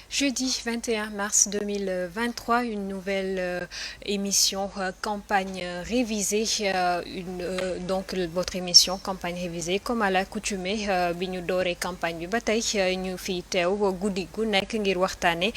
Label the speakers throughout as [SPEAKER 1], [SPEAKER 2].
[SPEAKER 1] Jeudi 21 mars 2023, une nouvelle émission campagne révisée, donc votre émission campagne révisée comme à l'accoutumée bi ñu dooree campagne bi ba tey ñu fi teew guddi gu nekk ngir waxtaane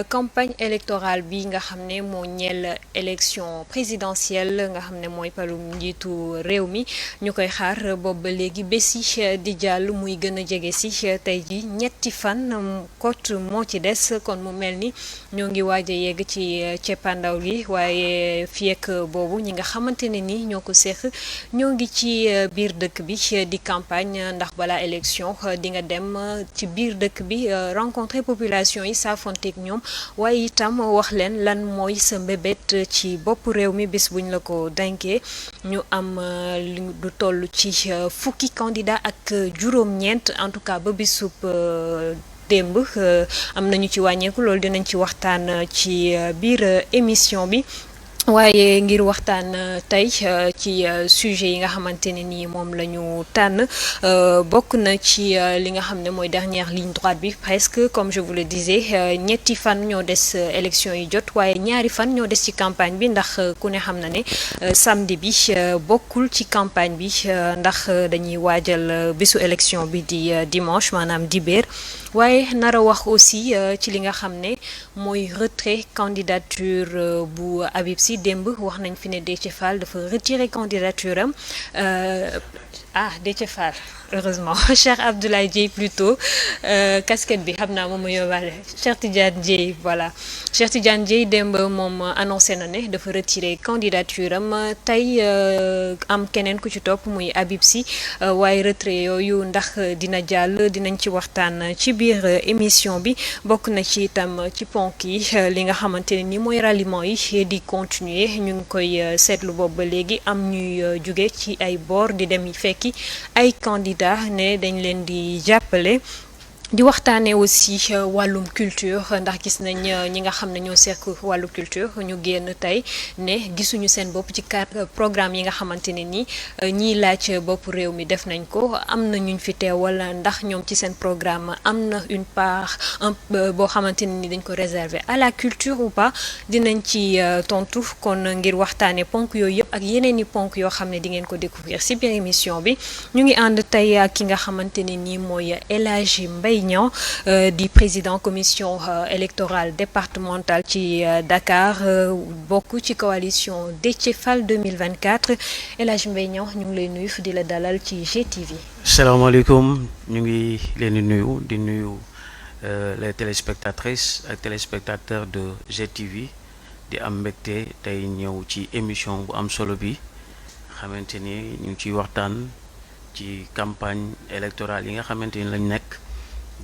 [SPEAKER 1] campagne électorale bi nga xam ne moo ñeel élection présidentielle nga xam ne mooy palum njiitu réew mi ñu koy xaar boobu ba léegi bés yi di jàll muy gën a jege si tey ji ñetti fan kot moo ci des kon mu mel ni ñoo ngi waaj a yegg ci ceppandaw gi waaye fii ak boobu ñi nga xamante ne ni ñoo ko seq ñoo ngi ci biir dëkk bi di campagne ndax balaa élection di nga dem ci biir dëkk bi rencontrer population yi saafonteeg ñoom waaye itam wax leen lan mooy sa mbébét ci bopp réew mi bis buñ la ko dankee ñu am lu toll ci fukki candidat ak juróom-ñeent en tout cas ba bisub démb am nañu ci wàññeeku loolu dinañ ci waxtaan ci biir émission bi waaye ngir waxtaan tey ci sujet yi nga xamante ne nii moom la ñu tànn bokk na ci li nga xam ne mooy dernière ligne droite bi presque comme je vous le disais ñetti fan ñoo des élection yi jot waaye ñaari fan ñoo des ci campagne bi ndax ku ne xam na ne samedi bi bokkul ci campagne bi ndax dañuy waajal bisu élection bi di dimanche maanaam dibéer waaye nar a wax aussi ci li nga xam ne mooy retrait candidature bu Habib Sy démb wax nañ fi ne Déthié Fall dafa retirer candidature am Déthié Fall heureusement Cheikh Abdoulaye Dièye plutôt casquette bi xam naa moom ma yóbbaale Cheikh Tidiane Dièye voilà Cheikh Tidiane Dièye démb moom annoncé na ne dafa retirer candidature am tey am keneen ku ci topp muy Habib Sy waaye retrait yooyu ndax dina jàll dinañ ci waxtaan ci biir émission bi bokk na ci itam ci ponk yi li nga xamante ne ni mooy ralliement yi di continuer ñu ngi koy seetlu boobu ba léegi am ñuy jóge ci ay boor di dem fekki ay candidat ne dañ leen di jàppale di waxtaanee aussi wàllum culture ndax gis nañ ñi nga xam ne ñoo seq wàllu culture ñu génn tey ne gisuñu seen bopp ci programme yi nga xamante ne ni ñiy laaj bopp réew mi def nañ ko am na ñuñ fi teewal ndax ñoom ci seen programme am na une part boo xamante ne ni dañ ko réserver à la culture ou pas dinañ ci tontu kon ngir waxtaanee ponk yooyu yëpp ak yeneen i ponk yoo xam ne di ngeen ko découvrir si biir émission bi ñu ngi ànd tey ak ki nga xamante ne ni mooy El Hadji Mbaye Niang di président commission électorale départementale ci Dakar bokk ci coalition Déthié Fall 2024 El Hadji Mbaye Niang ñu ngi lay nuyu di la dalal ci GTV.
[SPEAKER 2] salaamaaleykum ñu ngi leen di nuyu les téléspectatrices ak téléspectateurs de GTV di am mbégte tey ñëw ci émission bu am solo bi xamante ni ñu ngi ciy waxtaan ci campagne électorale yi nga xamante ni lañ nekk.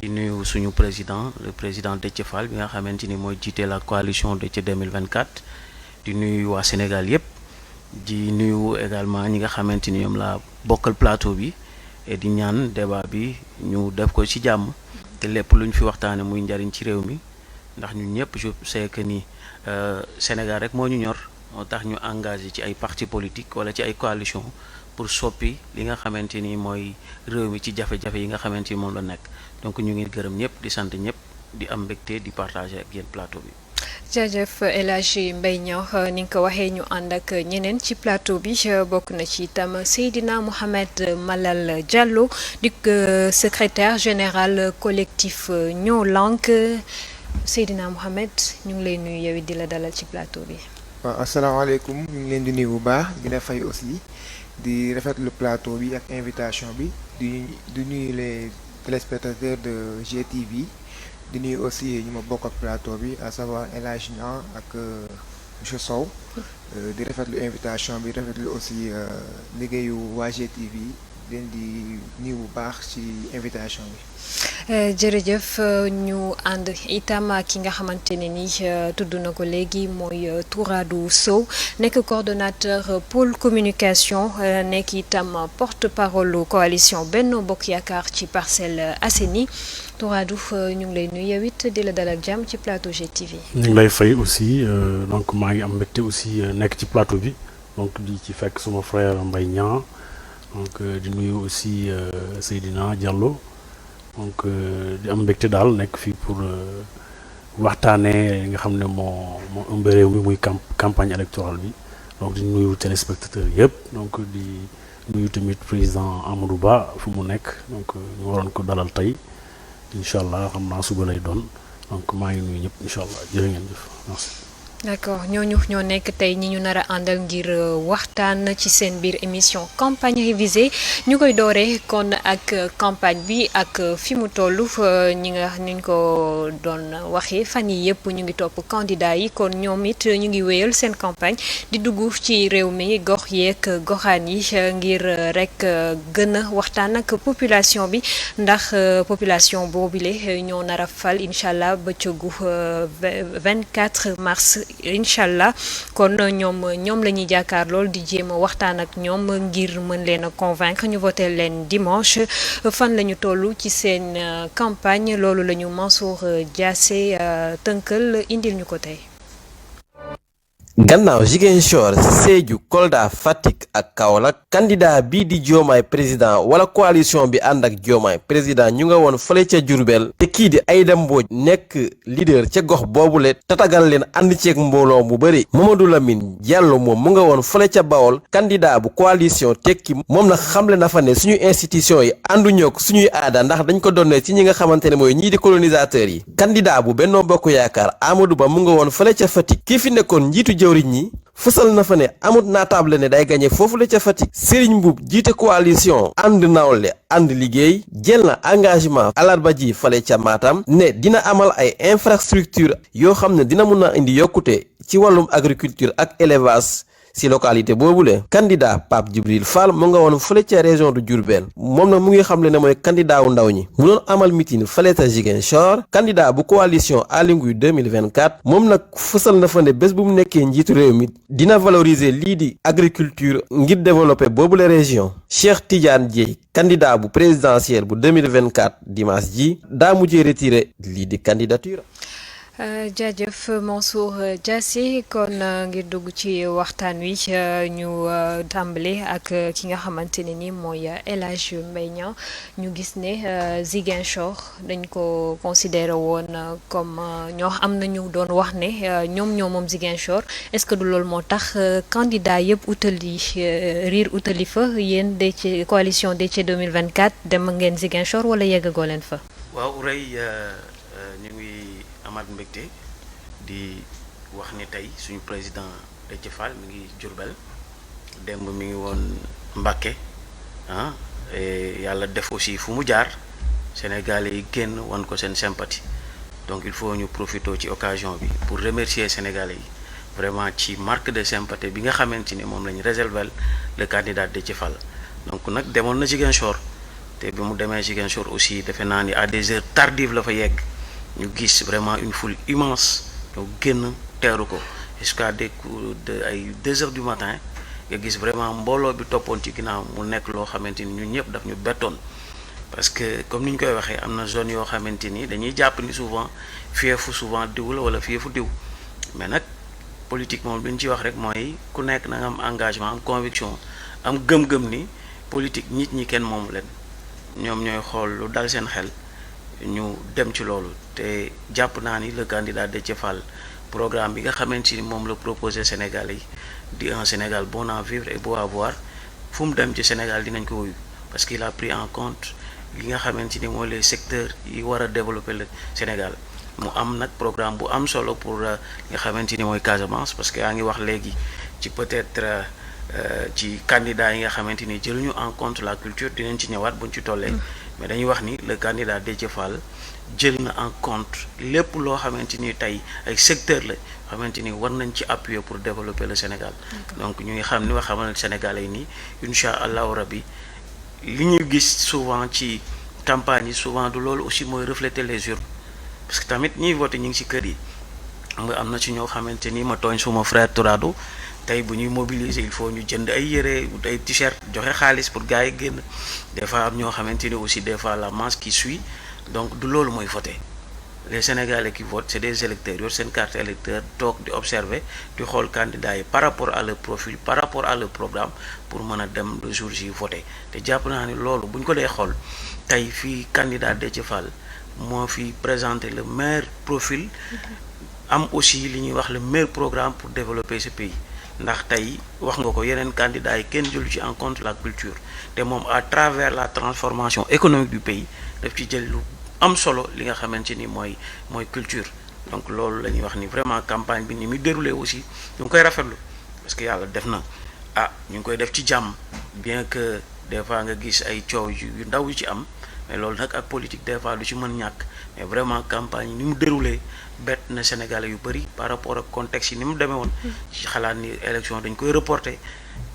[SPEAKER 2] di nuyu suñu président le président Déthié Fall bi nga xamante ni mooy jiite la coalition Déthié 2024 di nuyu waa Sénégal yépp di nuyu également ñi nga xamante ni ñoom la bokkal plateau bi et di ñaan débat bi ñu def ko ci jàmm te lépp lu ñu fi waxtaane muy njariñ ci réew mi ndax ñun ñëpp je sais que ni Sénégal rek moo ñu ñor moo tax ñu engagé ci ay parti politique wala ci ay coalition pour soppi li nga xamante ni mooy réew mi ci jafe-jafe yi nga xamante ni moom la nekk donc ñu ngi gërëm ñëpp di sant ñëpp di am mbégte di partager ak yéen plateau bi.
[SPEAKER 1] jaajëf El Hadji Mbaye Niang ni nga ko waxee ñu ànd ak ñeneen ci plateau bi bokk na ci itam Seydina Mohamed Malal Diallo di secrétaire général collectif Ñoo Lank Seydina Mohamed ñu ngi lay nuyu yow it di la dalal ci plateau bi.
[SPEAKER 3] waaw asalaamaaleykum ñu ngi leen di nuyu bu baax di la fay aussi di rafetlu plateau bi ak invitation bi di nuyu les téléspectateurs de GTV di nuyu aussi ñu ma bokk ak plateau bi à savoir El Hadji Niang ak monsieur Sow di rafetlu invitation bi rafetlu aussi liggéeyu waa GTV leen di nuyu bu baax ci invitation bi.
[SPEAKER 1] jërëjëf ñu ànd itam ki nga xamante ne ni tudd na ko léegi mooy Touradou Sow nekk coordonnateur pôle communication nekk itam porte-parole coalition Benno Bokk Yaakaar ci Parcelles Assainies Touradou ñu ngi lay nuyu yow it di la dalal jàmm ci plateau GTV.
[SPEAKER 4] ñu ngi lay fay aussi donc maa ngi am mbégte aussi nekk ci plateau bi donc di ci fekk suma frère Mbaye Niang donc di nuyu aussi Seydina Diallo. donc di am mbégte daal nekk fii pour waxtaanee nga xam ne moo ëmb réew mi muy campagne électorale bi donc di nuyu téléspectateurs yëpp donc di nuyu tamit président Amadou Ba fu mu nekk donc ñu waroon ko dalal tey incha allah xam naa suba lay doon donc maa ngi nuyu ñëpp incha allah jërë ngeen jëf merci.
[SPEAKER 1] d'accord ñooñu ñoo nekk tey ñi ñu nar a àndal ngir waxtaan ci seen biir émission campagne révisée ñu koy dooree kon ak campagne bi ak fi mu toll ñi nga niñ ko doon waxee fan yi yëpp ñu ngi topp candidat yi kon ñoom it ñu ngi wéyal seen campagne di dugg ci réew mi gox yeeg goxaan yi ngir rek gën a waxtaan ak population bi ndax population boobile ñoo nar a fal incha allah bëccëgu 24 mars. incha allah kon ñoom la ñuy jàkkaar lool di jéem a waxtaan ak ñoom ngir mën leen a convaincre ñu voté leen dimanche fan la ñu toll ci seen campagne loolu la ñu Mansour Diassé tënkal indil ñu ko tey.
[SPEAKER 5] gannaaw Ziguinchor Sédhiou Kolda Fatick ak Kaolack candidat bii di Diomaye président wala coalition bi ànd ak Diomaye président ñu nga woon fële ca Diourbel te kii di Aïda Mbodj nekk leader ca gox boobule tatagal leen ànd ceeg mbooloo mu bëri Mamadou Lamine Diallo moom mu nga woon fële ca Bawol candidat bu coalition tekki moom nag xamle na fa ne suñu institution yi ànduñoo ko suñuy aada ndax dañ ko doon ci ñi nga xamante ne mooy ñii di colonisateurs yi candidat bu Benno Bokk Yaakaar Amadou Ba mu nga woon fële ca Fatick kii fi nekkoon njiitu jëwriñ ñi fësal na fa ne amut naatable ne day gañe foofu la ca Fatick Serigne Mboup jiite coalition ànd nawle ànd liggéey jël na engagement alarba ji fale ca Matam ne dina amal ay infrastructure yoo xam ne dina mun a indi yokkute ci wàllum agriculture ak élevage si localité boobule candidat Pape Djibril Fall mu nga woon fële ca région de Diourbel moom nag mu ngi xamle ne mooy candidat wu ndaw ñi mu doon amal meeting fële ca Ziguinchor candidat bu coalition Aly Ngouille 2024 moom nag fësal na fa ne bés bu mu nekkee njiitu réew mi dina valoriser lii di agriculture ngir développer boobule région Cheikh Tidiane Dièye candidat bu présidentiel bu 2024 dimanche ji daa mujjee retiré lii di candidature.
[SPEAKER 1] jaajëf Mansour Diassé kon ngir dugg ci waxtaan wi ñu tàmbale ak ki nga xamante ne ni mooy El Hadj Mbaye Niang ñu gis ne Ziguinchor dañ ko considéré woon comme ñoo am nañu doon wax ne ñoom moom Ziguinchor est-ce que du loolu moo tax candidat yëpp utali fa yéen Déthié coalition Déthié 2024 dem ngeen Ziguinchor wala yeggagoo leen fa.
[SPEAKER 2] waaw Rey ñu ngi amaat mbégte di wax ni tey suñu président Déthié Fall mi ngi Diourbel démb mi ngi woon Mbacké yàlla def aussi fu mu jaar Sénégalais yi génn wan ko seen sympathie donc il faut ñu profiter ci occasion bi pour remercier Sénégalais yi vraiment ci marque de sympathie bi nga xamante ni moom lañu réserver le candidat Déthié Fall donc nag demoon na Ziguinchor te bi mu demee Ziguinchor aussi defe naa ni à des heures tardives la fa yegg ñu gis vraiment une foule immense ñu génn teeru ko jusqu'à des coups de ay 2 heures du matin nga gis vraiment mbooloo bi toppoon ci ginnaaw mu nekk loo xamante ni ñun ñëpp daf ñu bettoon parce que comme ni ñu koy waxee am na zone yoo xamante ni dañuy jàpp ni souvent fiefu souvent diw la wala fiefu diw mais nag politique moom li ñu ci wax rek mooy ku nekk na nga am engagement am conviction am gëm-gëm ni politique nit ñi kenn moomu leen ñoom ñooy xool lu dal seen xel ñu dem ci loolu te jàpp naa ni le candidat Déthié Fall programme bi nga xamante ni moom la proposé Sénégal yi di un Sénégal bon à vivre et beau à voir fu mu dem ci Sénégal dinañ ko wuyu parce qu'il a pris en compte li nga xamante ni mooy les secteurs yi war a développer le Sénégal mu am nag programme bu am solo pour nga xamante ni mooy Casamance parce que yaa ngi wax léegi ci peut-être ci candidat yi nga xamante ni jëluñu en compte la culture dinañ ci ñëwaat buñ ci tollee mais dañuy wax ni le candidat Déthié Fall jël na en compte lépp loo xamante ni tey ay secteur la xamante ni war nañ ci appuyer pour développer le Sénégal donc ñu ngi xam ni nga xamal Sénégalais yi nii incha allahu rabbi li ñuy gis souvent ci campagne yi souvent du loolu aussi mooy refléter les urnes parce que tamit ñiy voté ñu ngi ci kër yi xam nga am na ci ñoo xamante ni ma tooñ suma frère Tourado tey bu ñuy mobiliser il faut ñu jënd ay yére ay t-shirt joxe xaalis pour gars yi génn des fois am ñoo xamante ni aussi des fois la masse qui suit donc du loolu mooy voter les Sénégalais qui votent c'est des électeurs yor seen carte électeur toog di observer di xool candidats yi par rapport à leur profil par rapport à leur programme pour mën a dem le jour J voter te jàpp naa ni loolu bu ñu ko dee xool tey fii candidat Déthié Fall moo fi présenter le meilleur profil am aussi li ñuy wax le meilleur programme pour développer ce pays ndax tey wax nga ko yeneen candidats yi kenn jëlu ci en compte la culture te moom à travers la transformation économique du pays daf ci jël lu am solo li nga xamante ni mooy culture donc loolu la ñuy wax ni vraiment campagne bi ni muy déroulé aussi ñu ngi koy rafetlu parce que yàlla def na ñu ngi koy def ci jàmm bien que des fois nga gis ay coow yu ndaw yu ci am mais loolu nag ak politique des fois lu ci mën ñàkk mais vraiment campagne ni mu déroulé bett na Sénégalais yu bëri par rapport ak contexte yi ni mu demee woon ci xalaat ni élection dañ koy reporter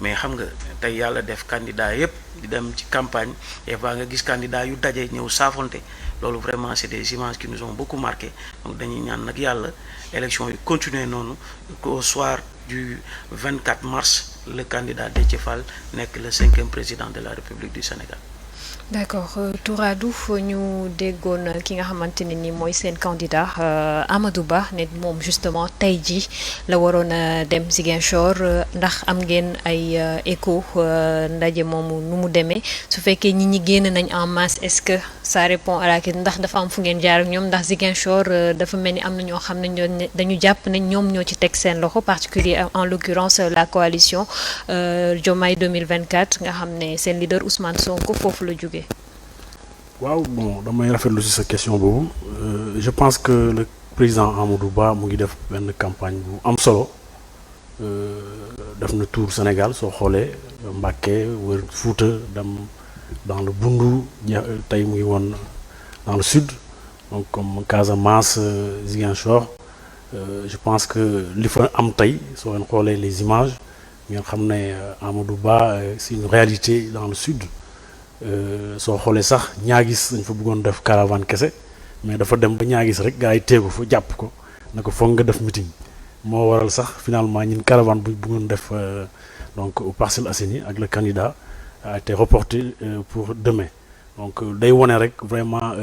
[SPEAKER 2] mais xam nga tey yàlla def candidat yépp di dem ci campagne des fois nga gis candidat yu daje ñëw saafonte loolu vraiment c'est des images qui nous ont beaucoup marqué donc dañuy ñaan nag yàlla élection yu continuer noonu qu'au soir du 24 mars le candidat Déthié Fall nekk le 5e président de la République du Sénégal.
[SPEAKER 1] D'accord Touradou ñu déggoon ki nga xamante ne ni mooy seen candidat Amadou Ba ne moom justement tey jii la waroon a dem Ziguinchor ndax am ngeen ay écho ndaje moomu nu mu demee su fekkee ñi génn nañ en masse est-ce que ça répond à la question ndax dafa am fu ngeen jaar ak ñoom ndax Ziguinchor dafa mel ni am na ñoo xam ne dañu jàpp ne ñoom ñoo ci teg seen loxo particulier en l'occurrence la coalition Diomaye 2024 nga xam ne seen leader Ousmane Sonko foofu la jóge.
[SPEAKER 4] waaw bon damay rafetlu ci sa question boobu je pense que le président Amadou Ba mu ngi def benn campagne bu am solo def na tour Sénégal soo xoolee Mbacké wër Fouta dem dans le Bundu tey mu ngi woon dans le sud donc comme Casamance Ziguinchor je pense que li fa am tey soo leen xoolee les images ngeen xam ne Amadou Ba c'est une réalité dans le sud. soo xoolee sax ñaagis dañ fa bëggoon def caravane kese mais dafa dem ba ñaagis rek gars yi teegu fa jàpp ko na ko foog nga def meeting moo waral sax finalement ñun caravane bu bëggoon def donc au Parcelles Assainies ak le candidat a été reporté pour demain donc day wone rek vraiment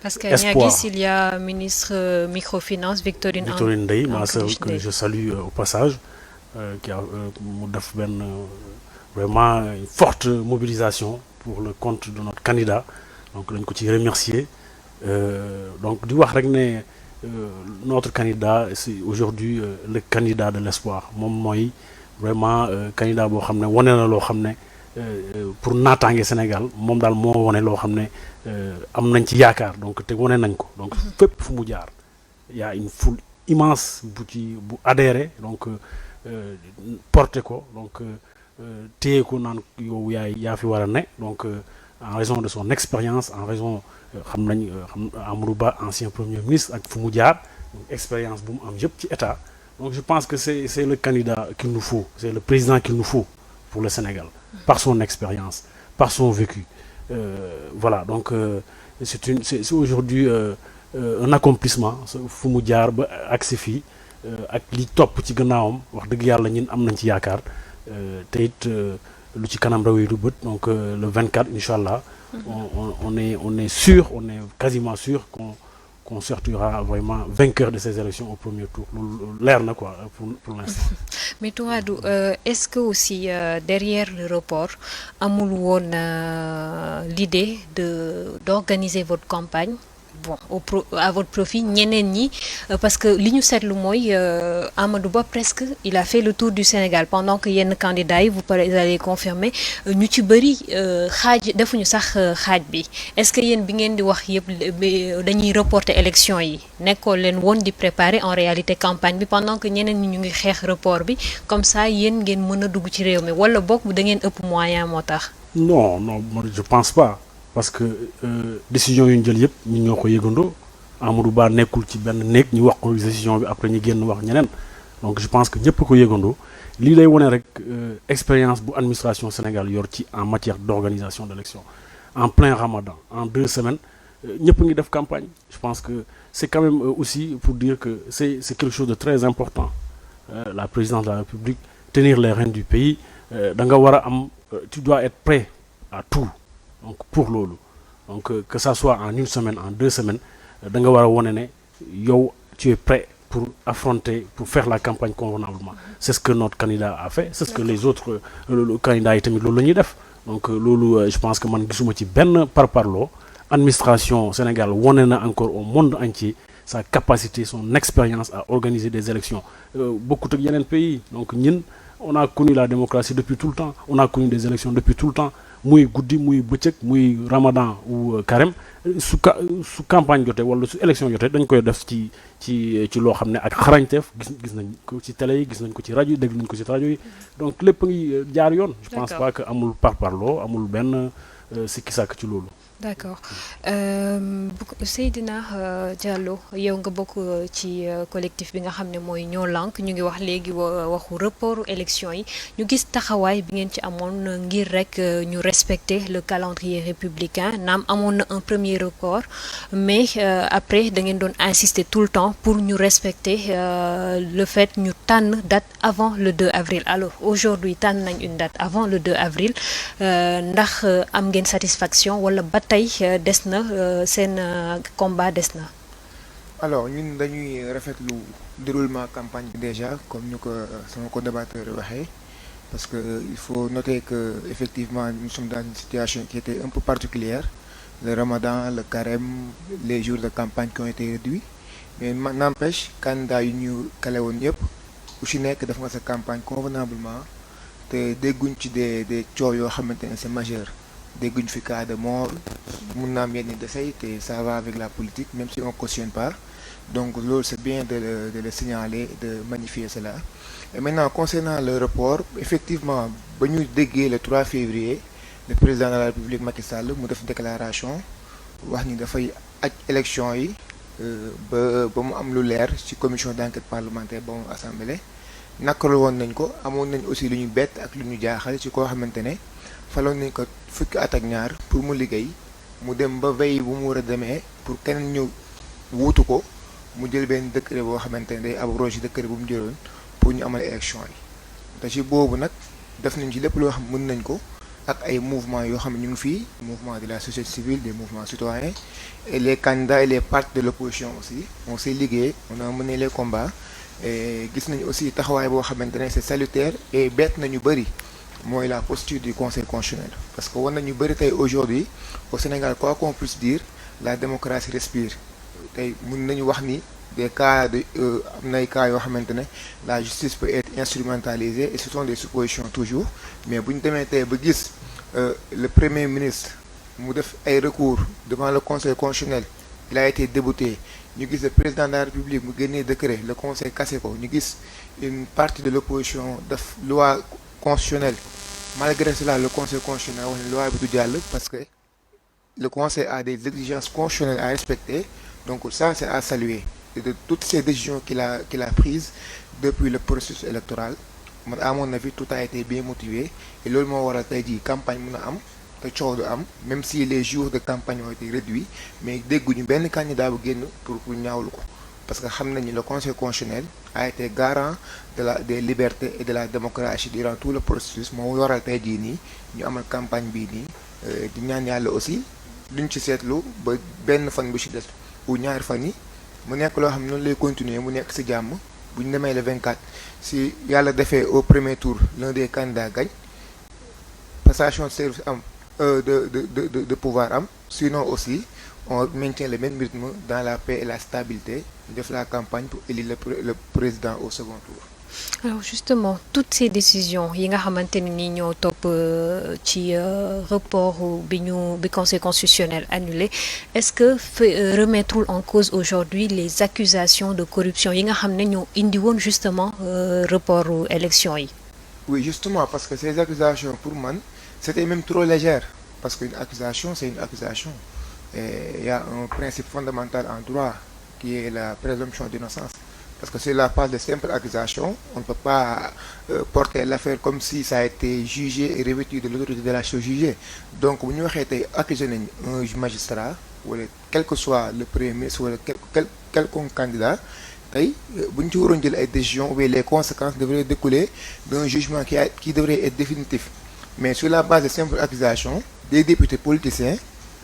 [SPEAKER 1] parce que
[SPEAKER 4] espoir.
[SPEAKER 1] Niaguis il y a ministre microfinance Victorine
[SPEAKER 4] Ndeye ma sœur que je salue au passage qui a mu def benn vraiment une forte mobilisation pour le compte de notre candidat donc dañ ko ci remercier donc di wax rek ne notre candidat c'est aujourd'hui le candidat de l'espoir moom mooy vraiment candidat boo xam ne wane na loo xam ne pour naataange Sénégal moom daal moo wane loo xam ne am nañ ci yaakaar donc te wane nañ ko donc fépp fu mu jaar y a une foule immense bu adhéré donc porté ko donc téye ko naan yow yaa fi war a ne donc en raison de son expérience en raison xam Amadou Ba ancien premier ministre ak fu mu jaar expérience bu mu am yëpp ci état donc je pense que c'est le candidat qu'il nous faut c'est le président qu'il nous faut pour le Sénégal par son expérience par son vécu voilà donc c'est aujourd'hui un accomplissement fu mu jaar ba agsi fii ak li topp ci gannaawam wax dëgg yàlla ñun am nañ ci yaakaar te it lu ci kanam rawee du bët donc le 24 inchallah on est sûr on est quasiment sûr qu'on sortira vraiment vainqueur de ces élections au premier tour loolu leer na quoi pour l'instant.
[SPEAKER 1] Mais Touradou est-ce que aussi derrière le report amul woon l'idée d'organiser votre campagne bon à votre profit ñeneen ñi parce que li ñu seetlu mooy Amadou Ba presque il a fait le tour du Sénégal pendant que yenn candidats yi vous allez confirmer ñu ci bëri defuñu sax xaaj bi est-ce que yéen bi ngeen di wax yëpp dañuy reporter élection yi nekkoo leen woon di préparer en réalité campagne bi pendant que ñeneen ñi ñu ngi xeex report bi comme ça yéen ngeen mën a dugg ci réew mi wala bokk da ngeen ëpp moyen moo tax.
[SPEAKER 4] non je pense pas. parce que décision yu ñu jël yëpp ñun ñoo ko yëgandoo Amadou Ba nekkul ci benn néeg ñu wax ko décision bi après ñu génn wax ñeneen donc je pense que ñëpp ko yëgandoo lii lay wone rek expérience bu administration Sénégal yor ci en matière d'organisation d'élection en plein Ramadan en 2 semaines ñëpp ngi def campagne je pense que c'est quand même aussi pour dire que c'est quelque chose de très important la présidence de la République tenir les rênes du pays da nga war a am tu dois être prêt à tout donc pour loolu donc que ça soit en 1 semaine en 2 semaines da nga war a wone ne yow tu es prêt pour affronter pour faire la campagne convenablement c'est ce que notre candidat a fait c'est ce que les autres candidats yi tamit loolu la ñuy def donc loolu je pense que man gisuma ci benn parparloo administration Sénégal wane na encore au monde entier sa capacité, son expérience à organiser des élections. Beaucoup de yeneen pays, donc ñun on a connu la démocratie depuis tout le temps, on a connu des élections depuis tout le temps, muy guddi muy bëccëg muy Ramadan ou carême su campagne jotee wala su élection jotee dañ koy def ci loo xam ne ak xarañteef gis nañ ko ci télé yi, gis nañ ko ci rajo yi, dégg nañ ko ci rajo yi, donc lépp ngi jaar yoon. Je pense pas que amul parparloo, amul benn sikki sàkk ci loolu.
[SPEAKER 1] D'accord Seydina Diallo yow nga bokk ci collectif bi nga xam ne mooy Ñoo Lank ñu ngi wax léegi waxu report élection yi ñu gis taxawaay bi ngeen ci amoon ngir rek ñu respecter le calendrier républicain naam amoon na un premier report mais après da ngeen doon insister tout le temps pour ñu respecter le fait ñu tànn date avant le 2 avril alors aujourd'hui tànn nañ une date avant le 2 avril ndax am ngeen satisfaction wala tey des na seen combat des na.
[SPEAKER 3] alors ñun dañuy rafetlu déroulement campagne bi déjà comme ñu ko sama co-débatteur waxee parce que il faut noter que effectivement nous sommes dans une situation qui était un peu particulière, le Ramadan, le carême, les jours de campagne qui ont été réduits, mais n'empêche candidat yu ñu kale woon yëpp ku ci nekk def nga sa campagne convenablement te dégguñ ci des coow yoo xamante ne c'est majeur. Dégguñ fi cas de mort mun na am yenn décès te ça va avec la politique même si on cautionne pas, donc loolu c'est bien de le signaler, de magnifier cela. Et maintenant concernant le report, effectivement ba ñu déggee le 3 février le président de la République Macky Sall mu def déclaration wax ni dafay aj élection yi ba mu am lu leer ci commission d'enquête parlementaire ba mu assemblée nakaru woon nañ ko, amoon nañ aussi lu ñu bett ak lu ñu jaaxal ci koo xamante ne faloon nañ ko fukki at ak ñaar pour mu liggéey mu dem ba veille bu mu war a demee pour keneen ñëw wuutu ko mu jël benn décret boo xamante ne day abroger décret bu mu jëloon pour ñu amal élection yi te ci boobu nag def nañ ci lépp loo xam mën nañ ko ak ay mouvements yoo xam ne ñu ngi fii mouvement de la société civile, des mouvements citoyens et les candidats et les partis de l'opposition aussi on s'est liggéey, on a mené les combats et gis nañ aussi taxawaay boo xamante ne c'est salutaire et bett nañu bëri mooy la posture du conseil constitutionnel parce que war nañu bëri tey aujourd'hui au Sénégal quoi qu'on puisse dire la démocratie respire tey mën nañu wax ni des cas de am nay cas yoo xamante ne la justice peut être instrumentalisée et ce sont des suppositions toujours, mais bu ñu demee tey ba gis le premier ministre mu def ay recours devant le conseil constitutionnel, il a été débouté, ñu gis le président de la République mu génnee décret, le conseil cassé ko, ñu gis une partie de l'opposition def loi constitutionnelle, malgré cela le conseil constitutionnel wax ne loi bi du jàll parce que le conseil a des exigences constitutionnelles à respecter, donc ça c'est à saluer. Et de toutes ces décisions qu'il a prises depuis le processus électoral, à mon avis tout a été bien motivé et loolu moo waral tey jii campagne mën a am te coow du am même si les jours de campagne ont été réduits, mais dégguñu benn candidat bu génn pour ñaawlu ko parce que xam nañu le conseil constitutionnel a été garant des libertés et de la démocratie durant tout le processus moo waral tey jii nii ñu amal campagne bii nii di ñaan yàlla aussi duñ ci seetlu ba benn fan bu ci des ou ñaari fan yi mu nekk loo xam ne noonu lay continuer mu nekk ci jàmm bu ñu demee le 24 si yàlla defee au premier tour l'un des candidats gagne, passation de service am de pouvoir am, sinon aussi on maintient le même rythme dans la paix et la stabilité de la campagne pour élire le président au second tour.
[SPEAKER 1] Alors justement toutes ces décisions yi nga xamante ne ni ñoo topp ci report bi conseil constitutionnel annulé, est-ce que remettront en cause aujourd'hui les accusations de corruption yi nga xam ne ñoo indi woon justement report élection yi?
[SPEAKER 3] Oui justement parce que ces accusations pour man c'était même trop légère parce qu'une accusation c'est une accusation et il y a un principe fondamental en droit qui est la présomption d'innocence. Parce que sur la base de simples accusations, on ne peut pas porter l'affaire comme si ça a été jugé et revêtu de l'autorité de la chose jugée. Donc, bu ñu waxee tey accusé nañ un magistrat wala quel que soit le premier ministre wala quelconque candidat tey bu ñu ci waroon jël ay décisions ou les conséquences devraient découler d'un jugement qui devrait être définitif. Mais sur la base de simples accusations, des députés politiciens,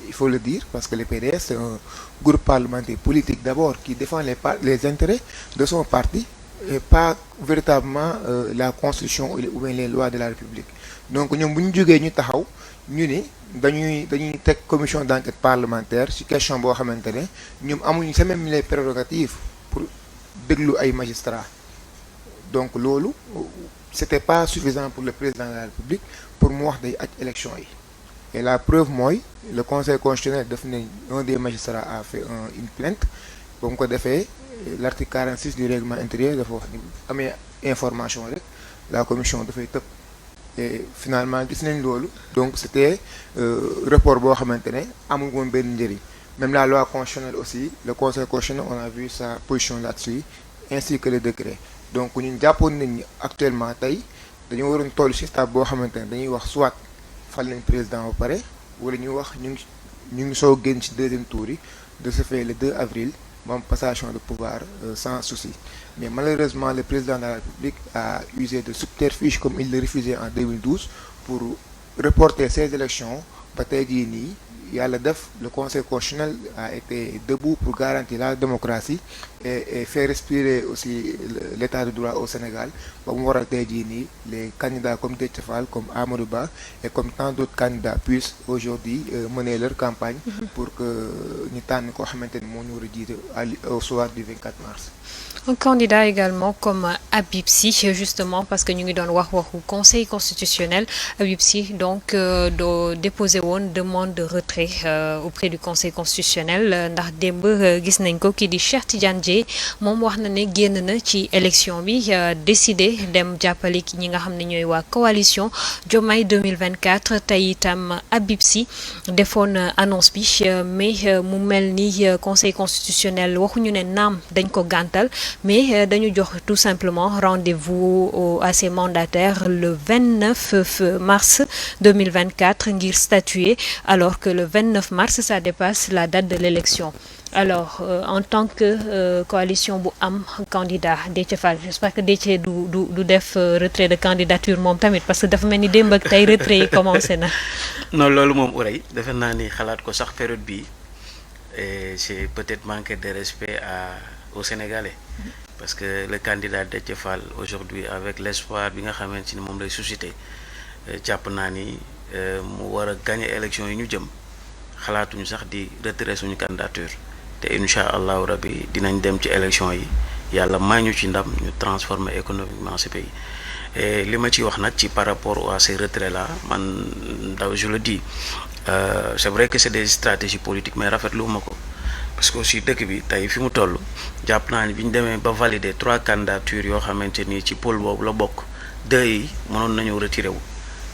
[SPEAKER 3] il faut le dire, parce que le PDS c'est un groupe parlementaire politique d'abord qui défend les intérêts de son parti et pas véritablement la constitution ou bien les lois de la République. donc ñoom bu ñu jógee ñu taxaw ñu ni dañuy teg commission d'enquête parlementaire ci question boo xamante ne ñoom amuñu sa même les prérogatives pour déglu ay magistrats donc loolu c'était pas suffisant pour le président de la République pour mu wax day aj élection yi et la preuve mooy le conseil constitutionnel daf ne un des magistrats a fait une plainte ba mu ko defee l'article 46 du règlement intérieur dafa wax ni amee information rek la commission dafay tëb et finalement gis nañ loolu donc c'était report boo xamante ne amul woon benn njëriñ même la loi constitutionnelle aussi le conseil constitutionnel on a vu sa position là-dessus ainsi que le décret donc ñun jàppoon nañ ni actuellement tey dañoo waroon toll ci stade boo xamante ne dañuy wax soit fal nañ président ba pare wala ñu wax ñu ngi soo génn ci deuxième tour yi de ce fait le 2 avril moom passation de pouvoir sans souci mais malheureusement le président de la République a usé de subterfuge comme il le refusait en 2012 pour reporter ces élections ba tey jii nii yàlla def le conseil constitutionnel a été debout pour garantir la démocratie et faire respirer aussi l'état de droit au Sénégal ba mu waral tey jii nii les candidats comme Déthié Fall comme Amadou Ba et comme tant d'autres candidats puissent aujourd'hui mener leur campagne pour que ñu tànn koo xamante ni moo ñu war a jiite au soir du 24 mars.
[SPEAKER 1] Un candidat également comme Habib Sy justement parce que ñu ngi doon waxu conseil constitutionnel Habib Sy donc doo déposé woon demande de retrait auprès du conseil constitutionnel ndax démb gis nañ ko kii di Cheikh Tidiane Dièye moom wax na ne génn na ci élection bi décidé dem jàppale ki ñi nga xam ne ñooy waa coalition Diomaye 2024 tey itam Habib Sy defoon annonce bi mais mu mel ni conseil constitutionnel waxuñu ne naam dañ ko gàntal mais dañu jox tout simplement rendez-vous à ses mandataires le 29 mars 2024 ngir statuer alors que le 29 mars ça dépasse la date de l'élection. Alors en tant que coalition bu am candidat Déthié Fall j'espère que Déthié du def retrait de candidature moom tamit parce que dafa mel ni démb ak tey retrait yi commencé na.
[SPEAKER 2] non loolu moom Ourey defe naa ni xalaat ko sax période bii c'est peut-être manquer de respect aux Sénégalais parce que le candidat Déthié Fall aujourd'hui avec l'espoir bi nga xamante ni moom lay susciter jàpp naa ni mu war a gagner élection yi ñu jëm xalaatuñu sax di retirer suñu candidature te incha allahu rabbi dinañ dem ci élection yi yàlla may ñu ci ndam ñu transformer économiquement ce pays et li ma ci wax nag ci par rapport à ces retraits là man ndaw je le dis c'est vrai que c'est des stratégies politiques mais rafetlu ma ko parce que aussi dëkk bi tey fi mu toll jàpp naa ni bi ñu demee ba valider 3 candidatures yoo xamante ni ci pôle boobu la bokk 2 yi mënoon nañu retiré wu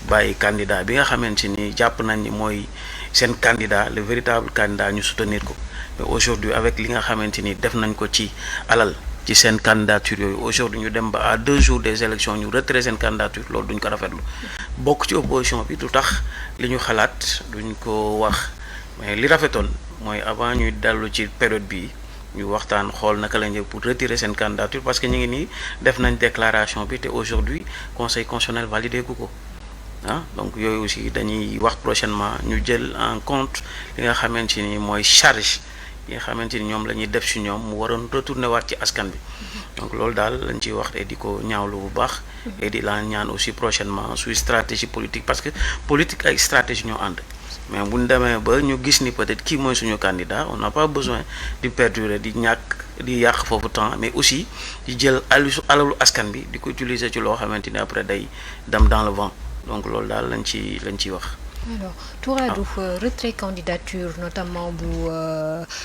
[SPEAKER 2] bàyyi candidat bi nga xamante ni jàpp nañ ni mooy seen candidat le véritable candidat ñu soutenir ko mais aujourd'hui avec li nga xamante ni def nañ ko ci alal ci seen candidature yooyu aujourd'hui ñu dem ba à 2 jours des élections ñu retirer seen candidature loolu duñ ko rafetlu bokk ci opposition bi du tax li ñu xalaat duñ ko wax mais li rafetoon mooy avant ñuy dellu ci période bi ñu waxtaan xool naka lañ pour retirer seen candidature parce que ñu ngi nii def nañ déclaration bi te aujourd'hui conseil constitutionnel validé gu ko donc yooyu aussi dañuy wax prochainement ñu jël en compte li nga xamante ni mooy charge yi nga xamante ni ñoom la ñuy def ci ñoom mu waroon retourner waat ci askan bi donc loolu daal lañ ciy wax te di ko ñaawlu bu baax et di la ñaan aussi prochainement suy stratégie politique parce que politique ay stratégie ñoo ànd mais bu ñu demee ba ñu gis ni peut-être kii mooy suñu candidat on n'a pas besoin di perdurer di ñàkk di yàq foofu temps mais aussi di jël alalu askan bi di ko utiliser ci loo xamante ni après day dem dans le vent donc loolu daal lañ ciy wax.
[SPEAKER 1] Alors Touradou retrait candidature notamment bu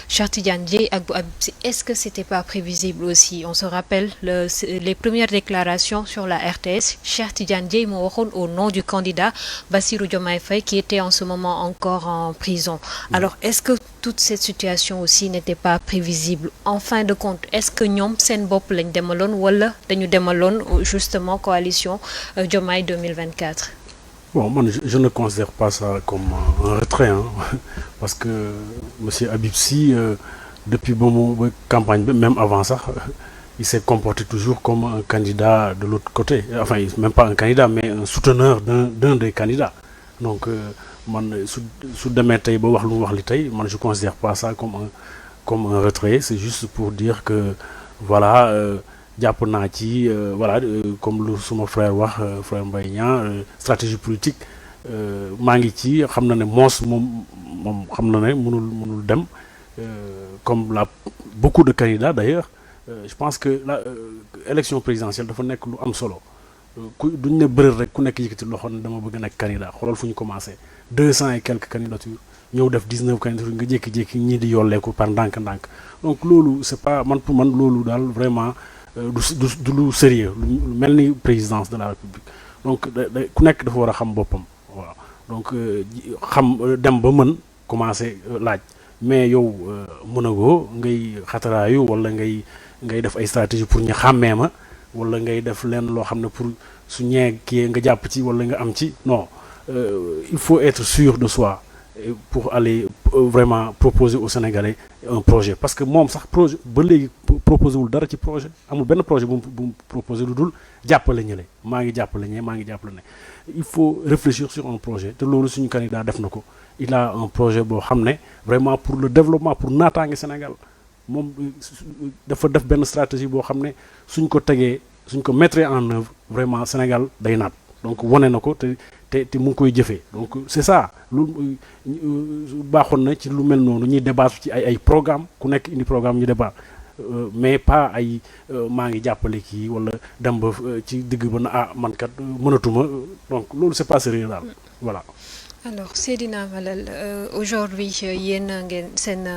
[SPEAKER 1] Cheikh Tidiane Dièye ak bu Habib Sy est-ce que c'était pas prévisible aussi on se rappelle les premières déclarations sur la RTS Cheikh Tidiane Dièye moo waxoon au nom du candidat Bassirou Diomaye Faye qui était en ce moment encore en prison. Alors est-ce que toute cette situation aussi n'était pas prévisible en fin de compte est-ce que ñoom seen bopp lañ demaloon wala dañu demaloon justement coalition Diomaye 2024.
[SPEAKER 4] Bon, moi, je ne considère pas ça comme un retrait, parce que M. Habib Sy, depuis bon campagne, même avant ça, il s'est comporté toujours comme un candidat de l'autre côté. Enfin, même pas un candidat, mais un souteneur d'un des candidats. Donc, moi, je ne considère pas ça comme un retrait. C'est juste pour dire que, voilà, jàpp naa ci voilà comme lu suma frère wax frère Mbaye Niang stratégie politique maa ngi ci xam na ne moos moom xam na ne mënul dem comme beaucoup de candidats d'ailleurs je pense que la élection présidentielle dafa nekk lu am solo ku duñ ne bërël rek ku nekk yëkkati loxo ne dama bëgg nekk candidat xoolal fu ñu commencé 200 et quelques candidatures ñëw def 19 candidatures nga jékki-jékki ñii di yolleeku par ndànk-ndànk donc loolu c'est pas man pour man loolu daal vraiment du lu sérieux lu mel ni présidence de la République donc ku nekk dafa war a xam boppam waaw donc xam dem ba mën commencé laaj mais yow mënagoo ngay xataraayu wala ngay def ay stratégie pour ñu xàmmee ma wala ngay def leen loo xam ne pour su ñee kii nga jàpp ci wala nga am ci non il faut être sûr de soi pour aller vraiment proposer aux Sénégalais un projet parce que moom sax projet ba léegi proposé wul dara ci projet amul benn projet bu mu proposé lu dul jàppale ñële maa ngi jàppale ñee maa ngi jàppale ne il faut réfléchir sur un projet te loolu suñu candidat def na ko il a un projet boo xam ne vraiment pour le développement pour naataange Sénégal moom dafa def benn stratégie boo xam ne suñ ko tegee suñ ko mettre en œuvre vraiment Sénégal day naat donc wane na ko te mu ngi koy jëfee donc c'est ça lu baaxoon na ci lu mel noonu ñuy débattre ci ay programme ku nekk indi programme ñu débat mais pas ay maa ngi jàppale kii wala dem ba ci digg ba na man kat mënatuma donc loolu c'est pas sérieux daal voilà.
[SPEAKER 1] Alors Seydina Malal aujourd'hui yéen ngeen seen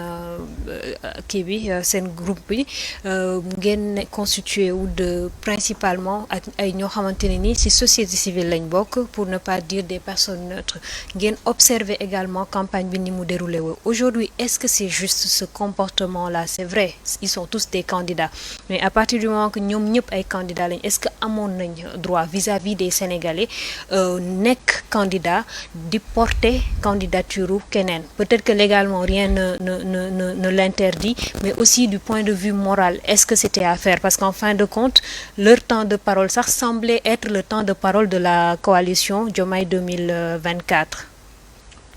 [SPEAKER 1] kii bi seen groupe bi ngeen constitué wu de principalement ak ay ñoo xamante ne ni ci société civile lañ bokk pour ne pas dire des personnes neutres ngeen observer également campagne bi ni mu déroulé wu aujourd'hui est-ce que c'est juste ce comportement-là c'est vrai ils sont tous des candidats mais à partir du moment que ñoom ñëpp ay candidats lañ est-ce que amoon nañ droit vis-à-vis des Sénégalais nekk candidat di porter candidature keneen peut-être que légalement rien ne l'interdit mais aussi du point de vue moral est-ce que c'était à faire parce qu'en fin de compte leur temps de parole ça semblait être le temps de parole de la coalition Diomaye 2024.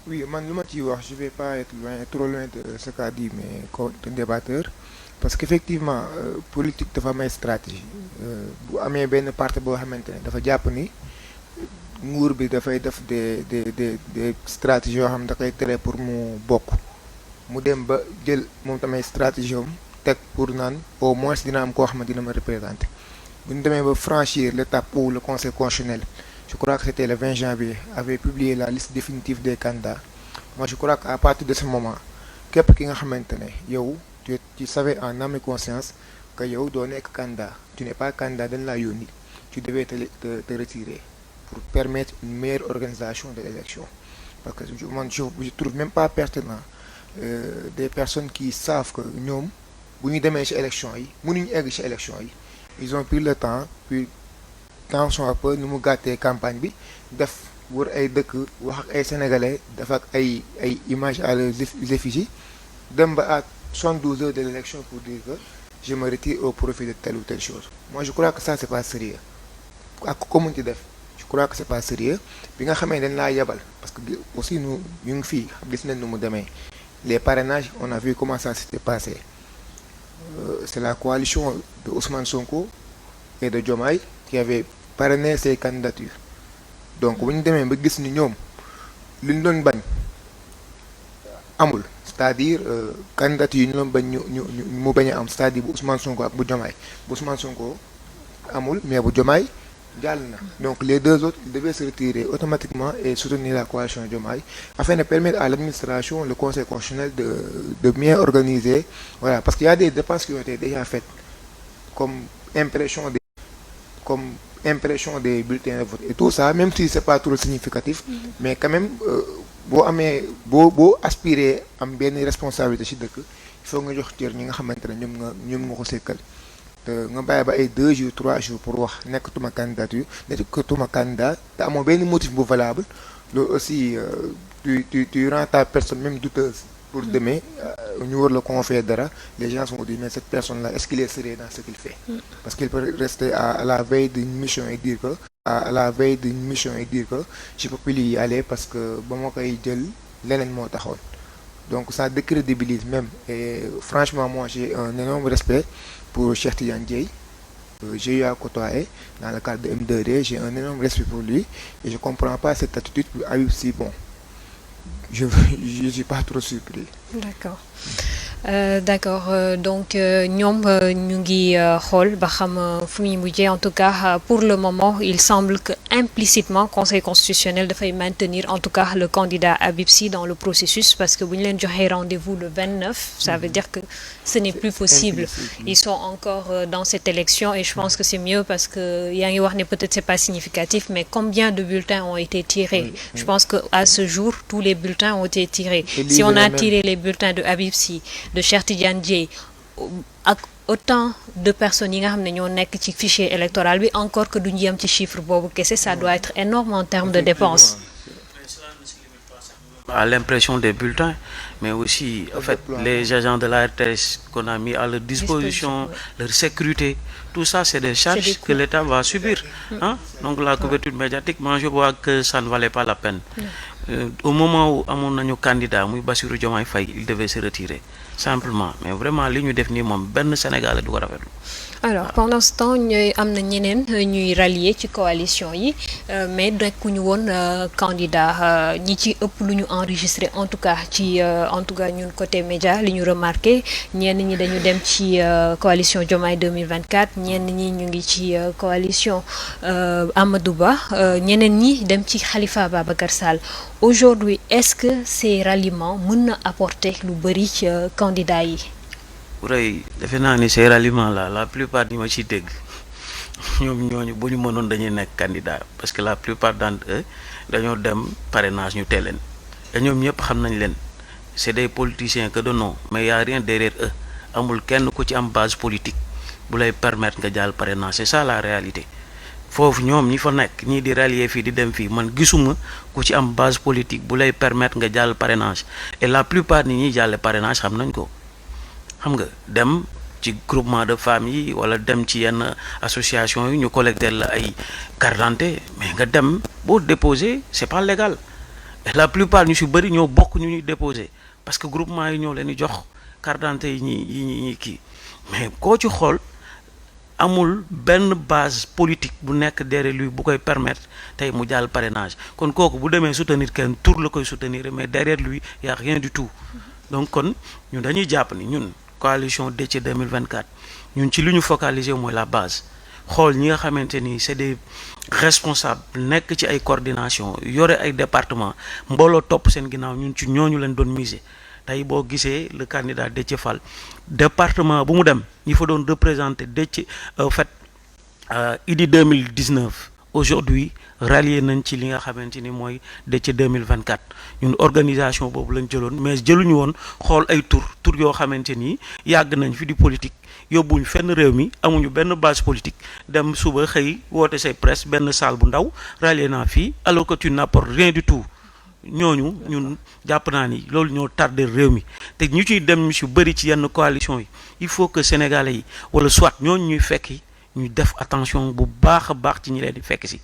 [SPEAKER 3] Oui man lu ma ciy wax je vais pas être trop loin de ce qu'a dit mes co-débatteurs parce qu'effectivement politique dafa am ay stratégie bu amee benn parti boo xamante ne dafa jàpp ni nguur bi dafay def des stratégies yoo xam da koy tere pour mu bokk mu dem ba jël moom tamit stratégie am teg pour naan au moins dina am koo xam ne dina ma représenter bu ñu demee ba franchir l'étape où le conseil constitutionnel je crois que c'était le 20 janvier avait publié la liste définitive des candidats moi je crois qu'à partir de ce moment képp ki nga xamante ne yow tu savais en âme et conscience que yow doo nekk candidat tu n'es pas candidat dañ laa yónni tu devais te retirer pour permettre une meilleure organisation de l'élection parce que je trouve même pas pertinent des personnes qui savent que ñoom bu ñu demee ci élection yi mënuñu egg ci élection yi ils ont pris le temps puis temps soit peu nu mu gàttee campagne bi def wër ay dëkk wax ak ay sénégalais def ak ay images à leurs effigies dem ba à 72 heures de l'élection pour dire que je me retire au profit de telle ou telle chose moi je crois que ça c'est pas sérieux ak comment ci def je crois que c'est pas sérieux bi nga xamee dañ laa yebal parce que aussi ñu ngi fii gis nañ nu mu demee les parrainages on a vu comment ça s'était passé c'est la coalition de Ousmane Sonko et de Diomaye qui avait parrainé ces candidatures donc bu ñu demee ba gis ni ñoom li ñu doon bañ amul c'est-à-dire candidature yi ñu doon bañ ñu mu bañ a am c'est-à-dire bu Ousmane Sonko ak bu Diomaye bu Ousmane Sonko amul mais bu Diomaye jàll na donc les deux autres ils devaient se retirer automatiquement et soutenir la coalition Diomaye afin de permettre à l'administration le conseil constitutionnel de bien organiser voilà parce qu'il y a des dépenses qui ont été déjà faites comme impression des bulletins de vote et tout ça même si c'est pas trop significatif mais quand même boo amee boo aspirer am benn responsabilité ci dëkk il faut nga jox cër ñi nga xamante ne ñoom nga ko sekkal nga bàyyi ba ay 2 jours 3 jours pour wax nekkatuma candidat te amoo benn motif bu valable loolu aussi tu rends ta personne même douteuse pour demain ñu war la confier dara les gens vont dire mais cette personne là est-ce qu'il est sérieux dans ce qu'il fait parce qu'il peut rester à la veille d'une mission et dire que je peux plus y aller parce que ba ma koy jël leneen moo taxoon donc ça décrédibilise même et franchement moi j'ai un énorme respect pour Cheikh Tidiane Dièye j'ai eu à côtoyer dans le cadre de M2D. J'ai un énorme respect pour lui et je comprends pas cette attitude pour Habib Sy. Bon, je suis pas trop surpris.
[SPEAKER 1] D'accord. D'accord, donc ñoom ñu ngi xool ba xam fu muy mujjee. En tout cas pour le moment il semble que implicitement conseil constitutionnel dafay maintenir en tout cas le candidat Habib Sy dans le processus, parce que bu ñu leen joxee rendez-vous le 29, ça veut dire que ce n'est plus possible. Ils sont encore dans cette élection et je pense que c'est mieux, parce que yaa ngi wax ne peut-être c'est pas significatif, mais combien de bulletins ont été tirés? Je pense que à ce jour tous les bulletins ont été tirés. Si on a tiré les bulletins de Habib Sy, de Cheikh Tidiane Dièye ak autant de personnes yi nga xam ne ñoo nekk ci fichier électoral bi, encore que duñu yem ci chiffre boobu kese, ça doit être énorme en termes de dépenses.
[SPEAKER 2] À l'impression des bulletins, mais aussi en fait les agents de la RTS qu'on a mis à leur disposition, leur sécurité, tout ça c'est des charges que l'État va subir. Hein? Donc la couverture médiatique, moi je vois que ça ne valait pas la peine. Au moment où amoon nañu candidat muy Bassirou Diomaye Faye, il devait se retirer simplement, mais vraiment li ñu def nii moom benn Sénégalais du ko rafetlu.
[SPEAKER 1] Alors pendant ce temps ñooy am na ñeneen ñuy rallier ci coalition yi, mais nekkuñu woon candidat. Ñi ci ëpp lu ñu enregistré en tout cas ñun côté média li ñu remarqué, ñenn ñi dañu dem ci coalition Diomaye 2024, ñenn ñi ñu ngi ci coalition Amadou Ba, ñeneen ñi dem ci Khalifa Ababacar Sall. Aujourd'hui est-ce que ces ralliements mën na apporter lu bëri ci candidat yi?
[SPEAKER 2] Rëy defe naa ni ces ralliements là la plupart ñi ma ciy dégg ñoom ñooñu bu ñu mënoon dañuy nekk candidat, parce que la plupart d'entre eux dañoo dem parrainage ñu teel leen et ñoom ñëpp xam nañ leen, c'est des politiciens que de nom, mais y a rien derrière eux. Amul kenn ku ci am base politique bu lay permettre nga jàll parrainage, c'est ça la réalité. Foofu ñoom ñi fa nekk ñii di rallier fii di dem fii, man gisuma ku ci am base politique bu lay permettre nga jàll parrainage, et la plupart ni ñuy jàlle parrainage xam nañ ko. Xam nga dem ci groupement de famille wala dem ci yenn association yi ñu collecter la ay carte d'identité, mais nga dem boo déposer c'est pas légal, et la plupart ñu si bëri ñoo bokk ñu ñuy déposer, parce que groupement yi ñoo leen di jox carte d'identité yi ñi kii, mais koo ci xool amul benn base politique bu nekk derrière lui bu koy permettre tey mu jàll parrainage. Kon kooku bu demee soutenir kenn tour la koy soutenir, mais derrière lui y a rien du tout. Donc kon ñun dañuy jàpp ni ñun coalition Déthié 2024 ñun ci li ñu focaliser mooy la base, xool ñi nga xamante ni c'est des responsables nekk ci ay coordination, yore ay département, mbooloo topp seen ginnaaw, ñun ci ñooñu leen doon miser. Tey boo gisee le candidat Déthié Fall, département bu mu dem ñi fa doon représenter Déthié en fait Idy 2019 aujourd'hui rallié nañ ci li nga xamante ni mooy Déthié 2024. ñun organisation boobu lañ jëloon, mais jëluñu woon xool ay tur yoo xamante ni yàgg nañ fi di politique, yóbbuñ fenn réew mi, amuñu benn base politique, dem suba xëy woote say presse benn salle bu ndaw rallié naa fii, alors que tu n'apportes rien du tout. Ñooñu ñun jàpp naa ni loolu ñoo tardé réew mi, te ñu ciy dem ñu si bëri ci yenn coalition yi, il faut que sénégalais yi wala soit ñooñu ñuy fekki ñu def attention bu baax a baax ci ñi leen di fekk si,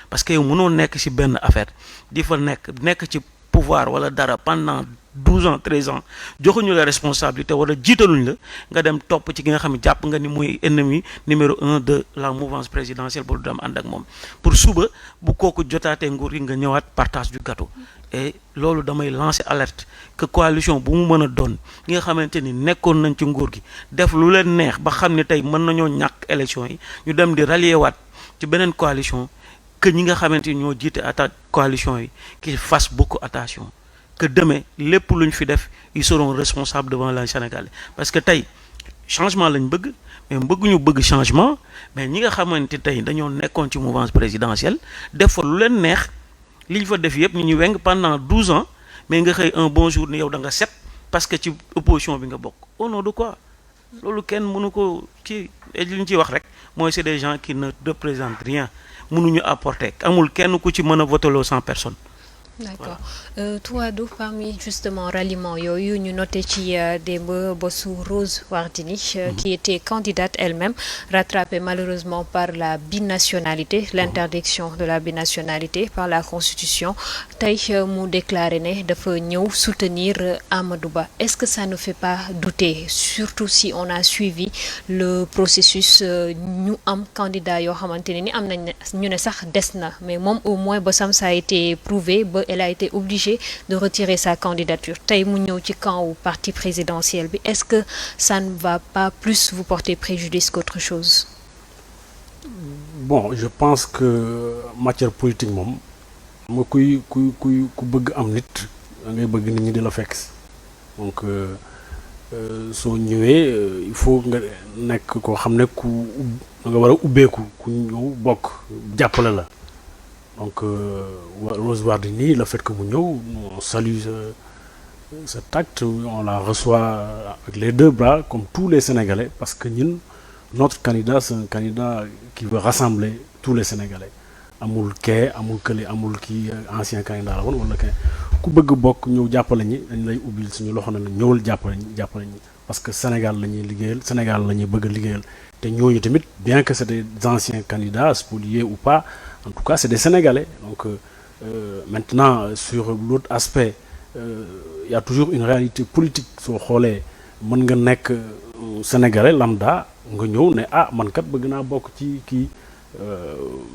[SPEAKER 2] parce que yow mënoo nekk si benn affaire di fa nekk ci pouvoir wala dara pendant 12 ans 13 ans joxuñu la responsabilité wala jiitaluñ la nga dem topp ci ki nga xam ne jàpp nga ni muy ennemi numéro 1 de la mouvance présidentielle ba du dem ànd ak moom pour suba bu kooku jotaatee nguur gi nga ñëwaat partage du gâteau. Et loolu damay lancer alerte que coalition bu mu mën a doon ñi nga xamante ni nekkoon nañ ci nguur gi def lu leen neex ba xam ne tey mën nañoo ñàkk élection yi, ñu dem di rallier waat ci beneen coalition, que ñi nga xamante ni ñoo jiite coalition yi qui fassent beaucoup attention, que demain lépp lu ñu fi def ils seront responsables devant les Sénégalais. Parce que tey changement lañ bëgg, mais bëgguñu bëgg changement, mais ñi nga xamante tey dañoo nekkoon ci mouvance présidentielle def fa lu leen neex, li ñu fa def yëpp ñu ñu weng pendant 12 ans, mais nga xëy un bon jour ni yow da nga set parce que ci opposition bi nga bokk. Au nom de quoi? Loolu kenn mënu ko ci li ñu ciy wax rek mooy c'est des gens qui ne représentent rien, mënuñu apporter, amul kenn ku ci mën a voteloo 100 personnes.
[SPEAKER 1] D'accord. Toi, parmi justement ralliement yooyu ñu noté ci démb bosu Rose Wardini qui était candidate candidate elle-même, rattrapée malheureusement par la binationalité, l'interdiction de la binationalité par la Constitution. Tey mu déclaré ne dafa ñëw soutenir Amadou Ba. Est-ce que ça ne fait pas douter, surtout si on a suivi le processus ñu am candidat yoo xamante ne ni am nañ ñu ne sax des na mais moom au moins ba sam ça a été prouvé ba elle a été obligée de retirer sa candidature tey mu ñëw ci camp wu parti présidentiel bi est-ce que ça ne va pas plus vous porter préjudice qu'autre chose?
[SPEAKER 4] Bon, je pense que matière politique moom ma ku bëgg am nit ngay bëgg nit ñi di la fekk donc soo ñëwee il faut nga nekk koo xam ne nga war a ubbeeku ku ñëw bokk jàppale la donc Rose Wardini le fait que mu ñëw on salue cet acte, on la reçoit avec les deux bras comme tous les Sénégalais parce que ñun notre candidat c'est un candidat qui veut rassembler tous les Sénégalais amul kee amul kële amul kii ancien candidat la woon wala kee ku bëgg bokk ñëw jàppale ñi dañ lay ubbil suñu loxo ne la ñëwal jàppale ñi parce que Sénégal la ñuy liggéeyal Sénégal la ñuy bëgg a liggéeyal te ñooñu tamit bien que c'est des anciens candidats spoliés ou pas en tout cas c'est des Sénégalais donc maintenant sur l'autre aspect il y a toujours une réalité politique soo xoolee mën nga nekk Sénégalais lambda nga ñëw ne man kat bëgg naa bokk ci kii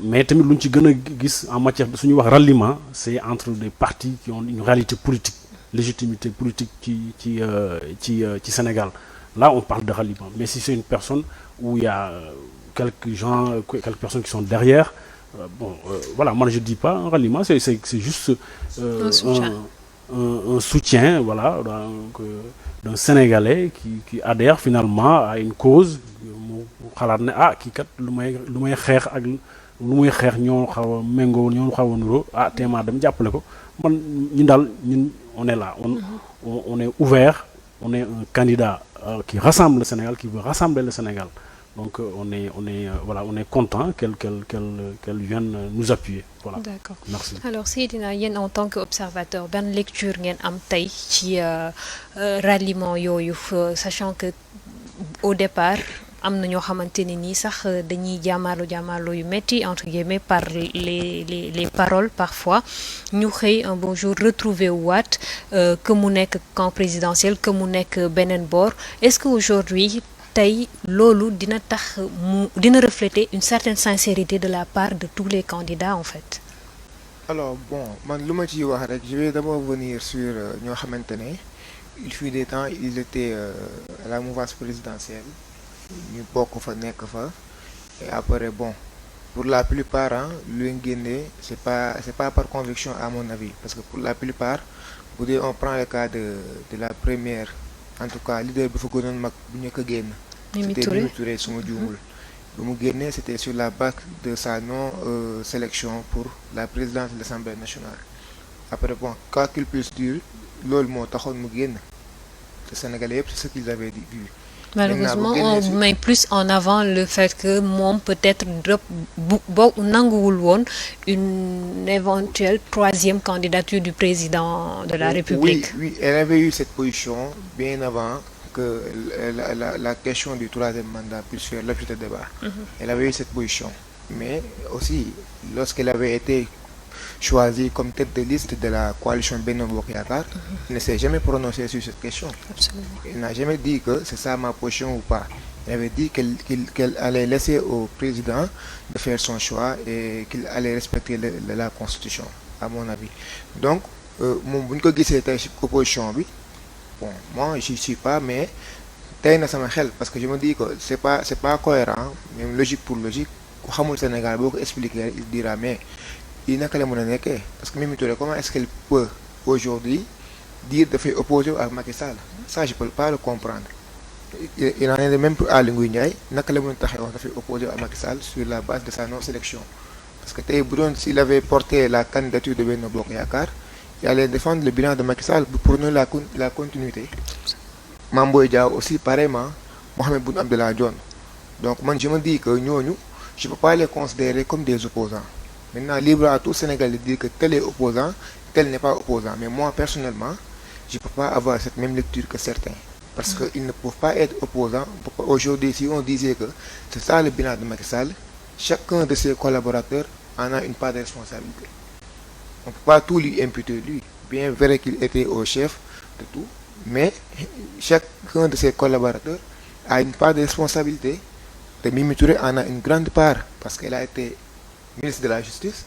[SPEAKER 4] mais tamit lu ñu ci gën a gis en matière de suñuy wax ralliement c'est entre des partis qui ont une réalité politique légitimité politique ci Sénégal là on parle de ralliement mais si c'est une personne où il y a quelques personnes qui sont derrière voilà moi je dis pas un ralliement c'est juste un soutien voilà d'un Sénégalais qui adhère finalement à une cause mu xalaat ne kii kat lu may xeex ak lu muy xeex ñoo xaw a méngoo ñoo xaw a nuroo téemaa dem jàppale ko man ñun on est là on est ouvert on est un candidat qui rassemble le Sénégal qui veut rassembler le Sénégal donc on est content qu'elle vienne nous appuyer voilà.
[SPEAKER 1] D'accord.
[SPEAKER 4] Merci.
[SPEAKER 1] Alors Seydina yéen en tant qu'observateur ban lecture ngeen am tey ci ralliement yooyu sachant que au départ am na ñoo xamante ne nii sax dañuy jàmmaarloo yu metti entre guillemets par les paroles parfois ñu xëy un bon jour retrouver waat que mu nekk camp présidentiel que mu nekk beneen boor est-ce que aujourd'hui tey loolu dina refléter une certaine sincérité de la part de tous les candidats en fait.
[SPEAKER 3] Alors bon man lu ma ciy wax rek je vais d'abord venir sur ñoo xamante ne il fut des temps ils étaient à la mouvance présidentielle ñu bokk fa nekk fa et après bon pour la plupart lu leen génnee c'est pas par conviction à mon avis parce que pour la plupart bu dee on prend le cas de la première en tout cas leader bi fa gënoon mag bu ñu ko génn c'était Mimi Touré su ma juumul bu mu génnee c'était sur la base de sa non sélection pour la présidence de l'Assemblée nationale après bon quoi qu'il puisse dire loolu moo taxoon mu génn te Sénégalais yëpp c'est ce qu'ils avaient vu.
[SPEAKER 1] Malheureusement on met plus en avant le fait que moom peut-être nanguwul woon une éventuelle troisième candidature du président de la République.
[SPEAKER 3] Oui, elle avait eu cette position bien avant que la question du troisième mandat puisse faire l'objet de débat. Elle avait eu cette position. Mais aussi, lorsqu'elle avait été choisie comme tête de liste de la coalition Benno Bokk Yakaar, elle ne s'est jamais prononcée sur cette question.
[SPEAKER 1] Absolument. Elle
[SPEAKER 3] n'a jamais dit que c'est ça ma position ou pas. Elle avait dit qu'elle allait laisser au président de faire son choix et qu'il allait respecter la Constitution, à mon avis. Donc, moom bu ñu ko gisee tey ci opposition bi bon moi j'y suis pas mais tey na sama xel parce que je me dis que c'est pas cohérent même logique pour logique ku xamul Sénégal boo ko expliquer il dira mais il naka la mën a nekkee parce que Mimi Touré comment est-ce qu'elle peut aujourd'hui dire dafay opposer ak Macky Sall ça je peux pas le comprendre il en est de même pour Aly Ngouille Ndiaye naka la mën a taxee wax dafay opposer ak Macky Sall sur la base de sa non sélection parce que tey bu doon s'il avait porté la candidature de Benno Bokk Yakaar il allait défendre le bilan de Macky Sall pour nous la continuité. Mame Boye Diao aussi pareillement Mahammed Boun Abdallah Dionne donc man je me dis que ñooñu je peux pas les considérer comme des opposants maintenant libre à tout Sénégal de dire que tel est opposant tel n'est pas opposant mais moi personnellement je peux pas avoir cette même lecture que certains parce qu'ils ne peuvent pas être opposants. Aujourd'hui, si on disait que c'est ça le bilan de Macky Sall, chacun de ses collaborateurs en a une part de responsabilité. On ne peut pas tout lui imputer lui, bien vrai qu'il était au chef de tout, mais chacun de ses collaborateurs a une part de responsabilité. Et Mimi Touré en a une grande part parce qu'elle a été ministre de la Justice,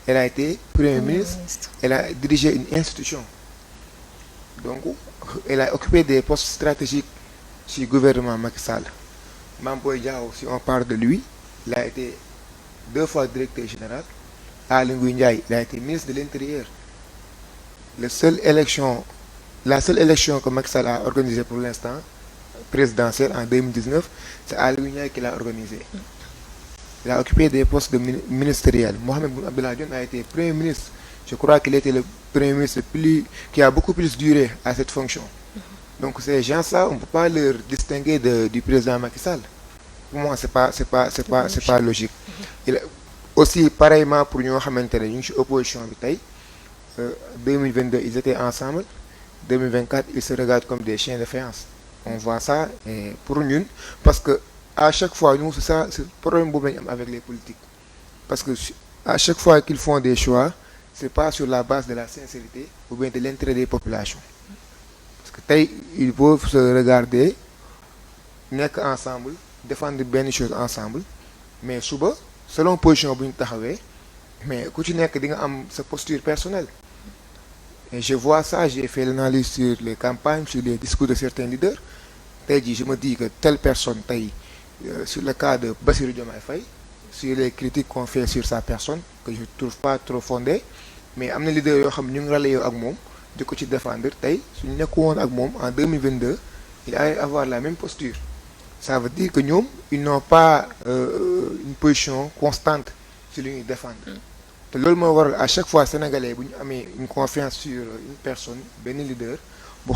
[SPEAKER 3] elle a été Premier ministre, elle a dirigé une institution. Donc, elle a occupé des postes stratégiques sur le gouvernement Macky Sall. Mamboy Diao, si on parle de lui, il a été 2 fois directeur général. Aly Ngouille Ndiaye, il a été ministre de l'Intérieur. La seule élection que Macky Sall a organisée pour l'instant, présidentielle en 2019, c'est Aly Ngouille Ndiaye qui l'a organisée. Il a occupé des postes ministériels. Mohamed Boun Abdallah Dionne a été Premier ministre. Je crois qu'il était le Premier ministre qui a beaucoup plus duré à cette fonction. Donc ces gens-là, on ne peut pas leur distinguer du président Macky Sall. Pour moi, c'est pas logique. Aussi, pareillement pour nous, opposition, 2022, ils étaient ensemble. 2024, ils se regardent comme des chiens de faïence. On voit ça et pour nous, parce que à chaque fois, nous, c'est le problème avec les politiques. Parce que à chaque fois qu'ils font des choix, ce n'est pas sur la base de la sincérité ou bien de l'intérêt des populations. Parce que ils peuvent se regarder, être ensemble, défendre bien les choses ensemble, mais souvent, selon la position que vous avez, mais quand tu as sa posture personnelle. Et je vois ça, j'ai fait l'analyse sur les campagnes, sur les discours de certains leaders. Je me dis que telle personne, sur le cas de Bassirou Diomaye Faye, sur les critiques qu'on fait sur sa personne, que je ne trouve pas trop fondées, mais il y a des leaders qui ont relayé avec moi, de côté défendre, si nous sommes avec moi en 2022, il allait avoir la même posture. Ça veut dire que nous, ils n'ont pas une position constante sur l'une défendre. À chaque fois, les Sénégalais ont une confiance sur une personne, un leader, le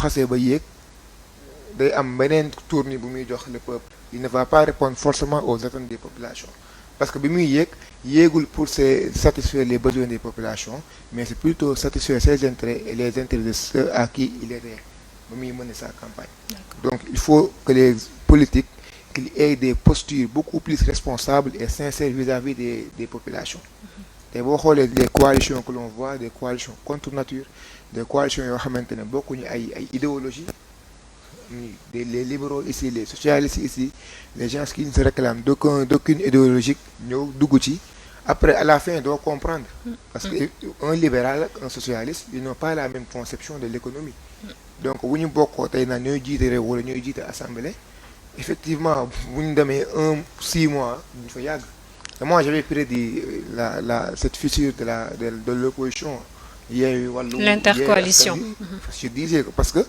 [SPEAKER 3] peuple. Il ne va pas répondre forcément aux attentes des populations. Parce que il est pour satisfaire les besoins des populations, mais c'est plutôt satisfaire ses intérêts et les intérêts de ceux à qui il est mener sa campagne. Donc il faut que les politiques qu'ils aient des postures beaucoup plus responsables et sincères vis-à-vis des populations. Les coalitions que l'on voit, des coalitions contre nature, des coalitions qui ont beaucoup d'idéologie, les libéraux ici, les socialistes ici, les gens qui ne se réclament d'aucune idéologie, après à la fin, ils doivent comprendre. Parce qu'un libéral, un socialiste, ils n'ont pas la même conception de l'économie. Donc, si nous avons l'Assemblée, effectivement, vous nous donnez 6 mois, moi, j'avais prédit cette fissure de l'opposition.
[SPEAKER 1] L'intercoalition.
[SPEAKER 3] Je disais que parce que,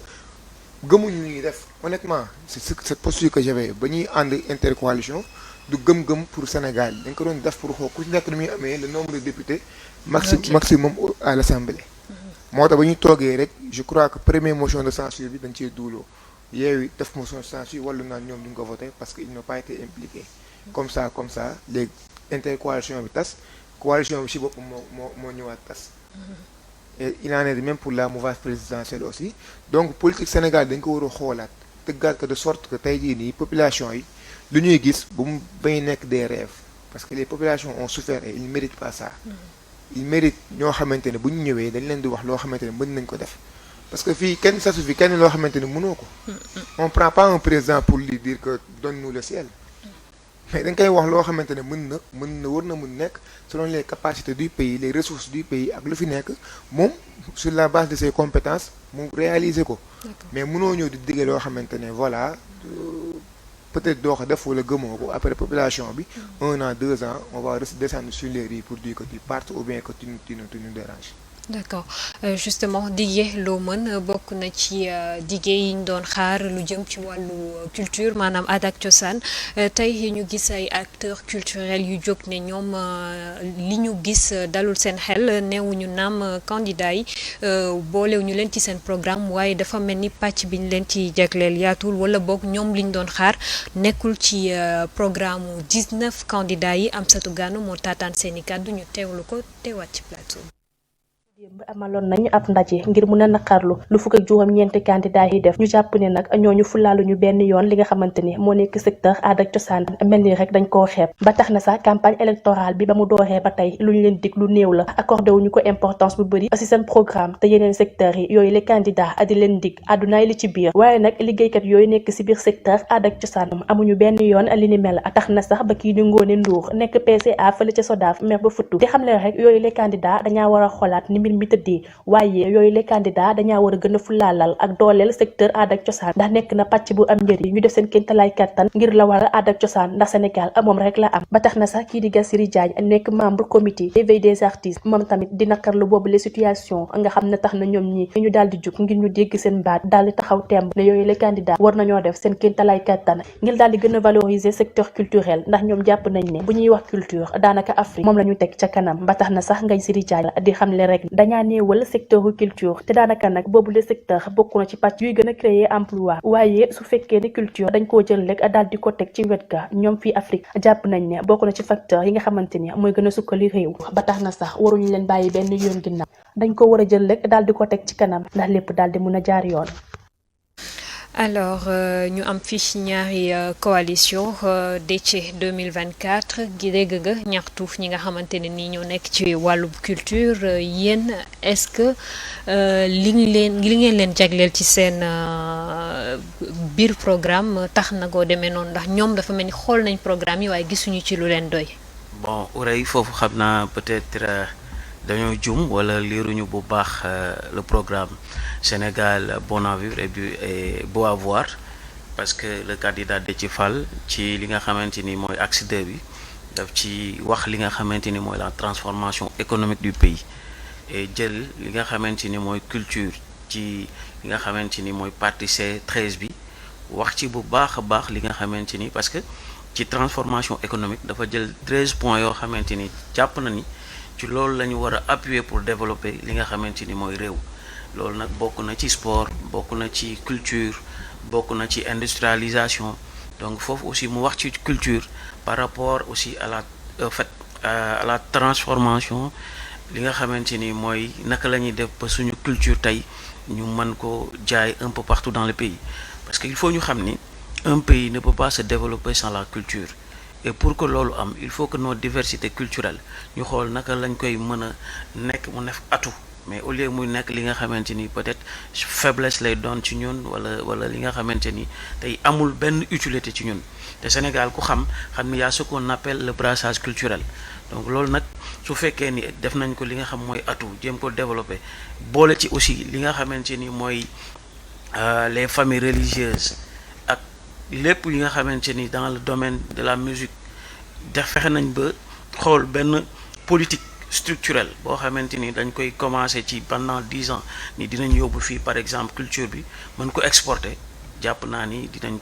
[SPEAKER 3] honnêtement, c'est cette posture que j'avais. En intercoalition, du gum pour le Sénégal. Donc, on a pour le nombre de députés maximum à l'Assemblée. Moi, je crois que la première motion de censure, c'est il y a eu 9 motions de censure, parce qu'ils n'ont pas été impliqués. Comme ça, les intercoalitions bi tas coalition bi ci bopp moo ñëwaat tas et il en est de même pour la mouvance présidentielle aussi. Donc politique Sénégal dañ ko war a xoolaat tëggaat ko de sorte que tey jii nii population yi lu ñuy gis bu mu bañ nekk des rêves parce que les populations ont souffert et ils ne méritent pas ça. Ils méritent ñoo xamante ne bu ñu ñëwee dañ leen di wax loo xamante ne mën nañ ko def parce que fii kenn sasu fi kenn loo xamante ne mënoo ko. On prend pas un président pour lui dire que donne-nous le ciel. Mais dañ koy wax loo xamante ne war na mun nekk selon les capacités du pays les ressources du pays ak lu fi nekk moom sur la base de ses compétences mu réaliser ko. Mais mënoo ñëw di digge loo xamante ne voilà peut-être doo ko def wala gëmoo ko après population bi 1 an 2 ans on va descendre sur les rues pour dire que tu partes ou bien que tu nous déranges.
[SPEAKER 1] D'accord justement dige loo mën bokk na ci dige yi ñu doon xaar lu jëm ci wàllu culture maanaam aada ak cosaan tey ñu gis ay acteurs culturels yu jóg ne ñoom li ñu gis dalul seen xel neewuñu naam candidat yi boolewuñu leen ci seen programme waaye dafa mel ni pàcc bi ñu leen ci jagleel yaatul wala boog ñoom li ñu doon xaar nekkul ci programme 19 candidats yi Amsatou Gano moo taataan seeni kàddu ñu teewlu ko teewaat ci plateau.
[SPEAKER 6] démb amaloon nañu ab ndaje ngir mun a naqarlu lu fukk ak juróom-ñeenti candidat yi def ñu jàpp ne nag ñooñu fulaaluñu benn yoon li nga xamante ni moo nekk secteur aada ak cosaan mel ni rek dañ koo xeeb ba tax na sax campagne électorale bi ba mu dooree ba tey lu ñu leen dig lu néew la accordé wuñu ko importance bu bëri ci seen programme te yeneen secteurs yi yooyu les candidats di leen dig àddunaay li ci biir waaye nag liggéeykat yooyu nekk ci biir secteur aada ak cosaan amuñu benn yoon li ni mel tax na sax ba kii di Ngoné Ndour nekk PCA fële ca SODAV maire ba futtu di xam leen rek yooyu les candidats dañaa war a xoolaat ni mbir mi tëddee waaye yooyu les candidats dañaa war a gën a fulaalal ak dooleel secteur aada ak cosaan ndax nekk na pàcc bu am njëriñ ñu def seen kéemtalaay kattan ngir la war a aada ak cosaan ndax Sénégal moom rek la am ba tax na sax kii di Gassiri Diagne nekk membre comité d'éveil des artistes moom tamit di naqarlu boobu les situations nga xam ne tax na ñoom ñi ñu daal di jug ngir ñu dégg seen baat daal di taxaw temb ne yooyu les candidats war nañoo def seen kéemtalaay kattan ngir daal di gën a valoriser secteur culturel ndax ñoom jàpp nañ ne bu ñuy wax culture daanaka Afrique moom la ñu teg ca kanam ba tax na sax Gassiri Diagne di xamle rek dañaa néewal secteur culture te daanaka nag boobu le secteur bokk na ci pàcc yuy gën a créer emploi waaye su fekkee ne culture dañ koo jël rek daal di ko teg ci wet ga ñoom fii Afrique jàpp nañ ne bokk na ci facteur yi nga xamante ni mooy gën a sukkali réew ba tax na sax waruñu leen bàyyi benn yoon ginnaaw dañ ko war a jël rek daal di ko teg ci kanam ndax lépp daal di mun a jaar yoon.
[SPEAKER 1] Alors ñu am fii ñaari coalition Déthié 2024 gi dégg nga ñaxtu ñi nga xamante ne nii ñoo nekk ci wàllu culture yéen est-ce que li ngeen leen jagleel ci seen biir programme tax na koo demee noonu ndax ñoom dafa mel ni xool nañ programme yi waaye gisuñu ci lu leen doy.
[SPEAKER 2] bon Ourey foofu xam naa peut-être dañoo jum wala liiruñu bu baax le programme Sénégal bon à vivre et beau à voir parce que le candidat Déthié Fall ci li nga xamante ni mooy axe 2 bi daf ci wax li nga xamante ni mooy la transformation économique du pays et jël li nga xamante ni mooy culture ci li nga xamante ni mooy partie C13 bi wax ci bu baax a baax li nga xamante ni parce que ci transformation économique dafa jël 13 points yoo xamante ni jàpp na ni ci loolu la ñu war a appuyer pour développer li nga xamante ni mooy réew loolu nag bokk na ci sport bokk na ci culture bokk na ci industrialisation donc foofu aussi mu wax ci culture par rapport aussi à la à la transformation li nga xamante ni mooy naka la ñuy def ba suñu culture tey ñu mën ko jaay un peu partout dans le pays parce que il faut ñu xam ni un pays ne peut pas se développer sans la culture et pour que loolu am il faut que nos diversités culturelles ñu xool naka lañ koy mën a nekk mu nekk atu mais au lieu muy nekk li nga xamante ni peut-être faiblesse lay doon ci ñun wala li nga xamante ni tey amul benn utilité ci ñun te Sénégal ku xam ni y a ce qu'on appelle le brassage culturel donc loolu nag su fekkee ni def nañ ko li nga xam mooy atu jéem ko développer boole ci aussi li nga xamante ni mooy les familles religieuses ak lépp li nga xamante ni dans le domaine de la musique def fexe nañ ba xool benn politique structurelle boo xamante ni dañ koy commencer ci pendant 10 ans ni dinañ yóbbu fii par exemple culture bi mën ko exporter jàpp naa ni dinañ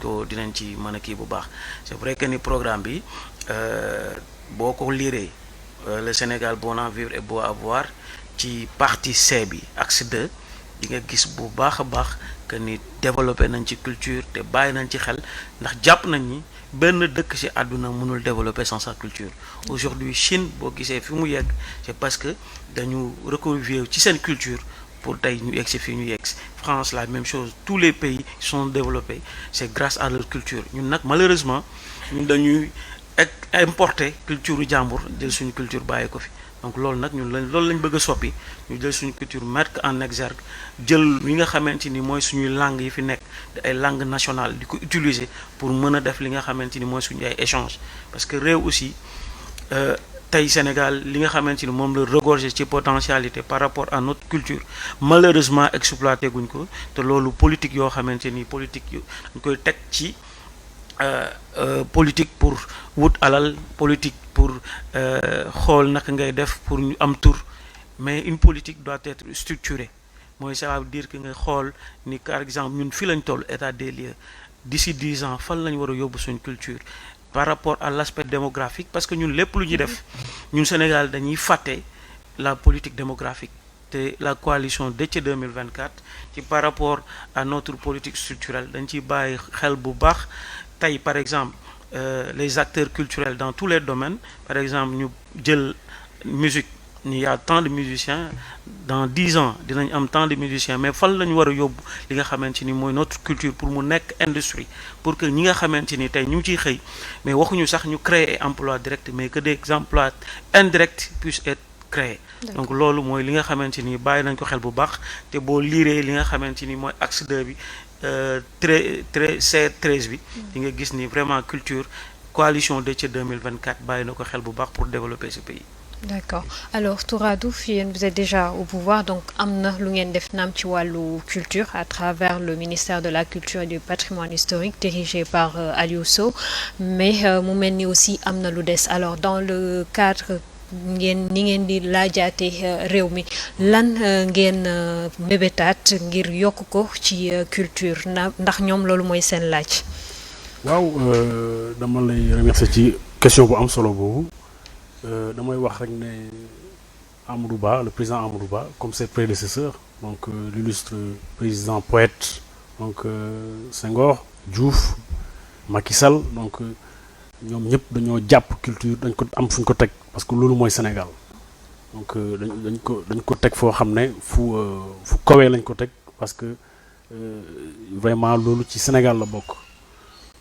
[SPEAKER 2] ci mën a kii bu baax c'est vrai que ni programme bi boo ko liiree le Sénégal bon à vivre et beau à voir ci partie C bi axe 2 di nga gis bu baax a baax que ni développé nañ ci culture te bàyyi nañ ci xel ndax jàpp nañ ni benn dëkk ci àdduna mënul développer sans sa culture aujourd'hui Chine boo gisee fi mu yegg c'est parce que dañu recourir ci seen culture pour tey ñu yegg si fii ñu yegg si France la même chose tous les pays sont développés c'est grâce à leur culture ñun nag malheureusement ñun dañuy importer culture jàmbur jël suñu culture bàyyi ko fi donc loolu nag ñun loolu lañ bëgg a soppi ñu jël suñu culture mettre en exergue jël li nga xamante ni mooy suñuy langues yi fi nekk ay langues nationales di ko utiliser pour mën a def li nga xamante ni mooy suñu ay échange parce que réew aussi tey Sénégal li nga xamante ni moom la regorger ci potentialité par rapport à notre culture malheureusement exploité guñ ko te loolu politique yoo xamante ni politique yu dañ koy teg ci politique pour wut alal politique pour xool naka ngay def pour ñu am tur mais une politique doit être structurée mooy ça veut dire que nga xool ni par exemple ñun fi lañ toll état des lieux d'ici 10 ans fan lañ war a yóbbu suñ culture par rapport à l'aspect démographique parce que ñun lépp lu ñuy def ñun Sénégal dañuy fàtte la politique démographique te la coalition Déthié 2024 ci par rapport à notre politique structurelle dañ ciy bàyyi xel bu baax tey par exemple les acteurs culturels dans tous les domaines par exemple ñu jël musique ni y a tant de musiciens dans 10 ans dinañ am tant de musiciens mais fan lañu war a yóbbu li nga xamante ni mooy notre culture pour mu nekk industrie pour que ñi nga xamante ni tey ñu ngi ciy xëy mais waxuñu sax ñu créer emploi direct mais que des emplois indirects puissent être créés. Donc loolu mooy li nga xamante ni bàyyi nañ ko xel bu baax te boo liiree li nga xamante ni mooy axe 2 bi C13 bi di nga gis ni vraiment culture coalition Déthié 2024 bàyyi na ko xel bu baax pour développer ce pays.
[SPEAKER 1] D'accord alors Touradou yéen vous êtes déjà au pouvoir donc am na lu ngeen def naam ci wàllu culture à travers le ministère de la culture et du patrimoine historique dirigé par Aliou Sow mais mu mel ni aussi am na lu des alors dans le cadre ngeen ni ngeen di laajaate réew mi lan ngeen mébétaat ngir yokk ko ci culture ndax ñoom loolu mooy seen laaj.
[SPEAKER 4] waaw dama lay remercier ci question bu am solo boobu damay wax rek ne Amadou Ba le président Amadou Ba comme ses prédécesseurs donc l'illustre président poète donc Senghor Diouf Macky Sall donc ñoom ñëpp dañoo jàpp culture dañ ko am fu ñu ko teg parce que loolu mooy Sénégal donc dañ ko teg foo xam ne fu kawee lañ ko teg parce que vraiment loolu ci Sénégal la bokk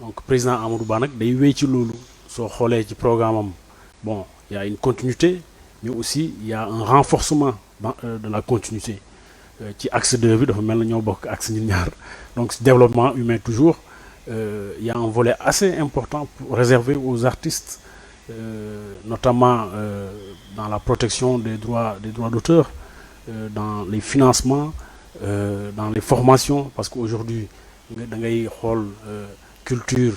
[SPEAKER 4] donc président Amadou Ba nag day wéy ci loolu soo xoolee ci programme am bon il y a une continuité mais aussi il y a un renforcement de la continuité ci axe 2 bi dafa mel na ñoo bokk axe ñun ñaar donc développement humain toujours il y a un volet assez important réservé aux artistes notamment dans la protection des droits d'auteur dans les financements dans les formations parce qu'aujourd'hui da ngay xool culture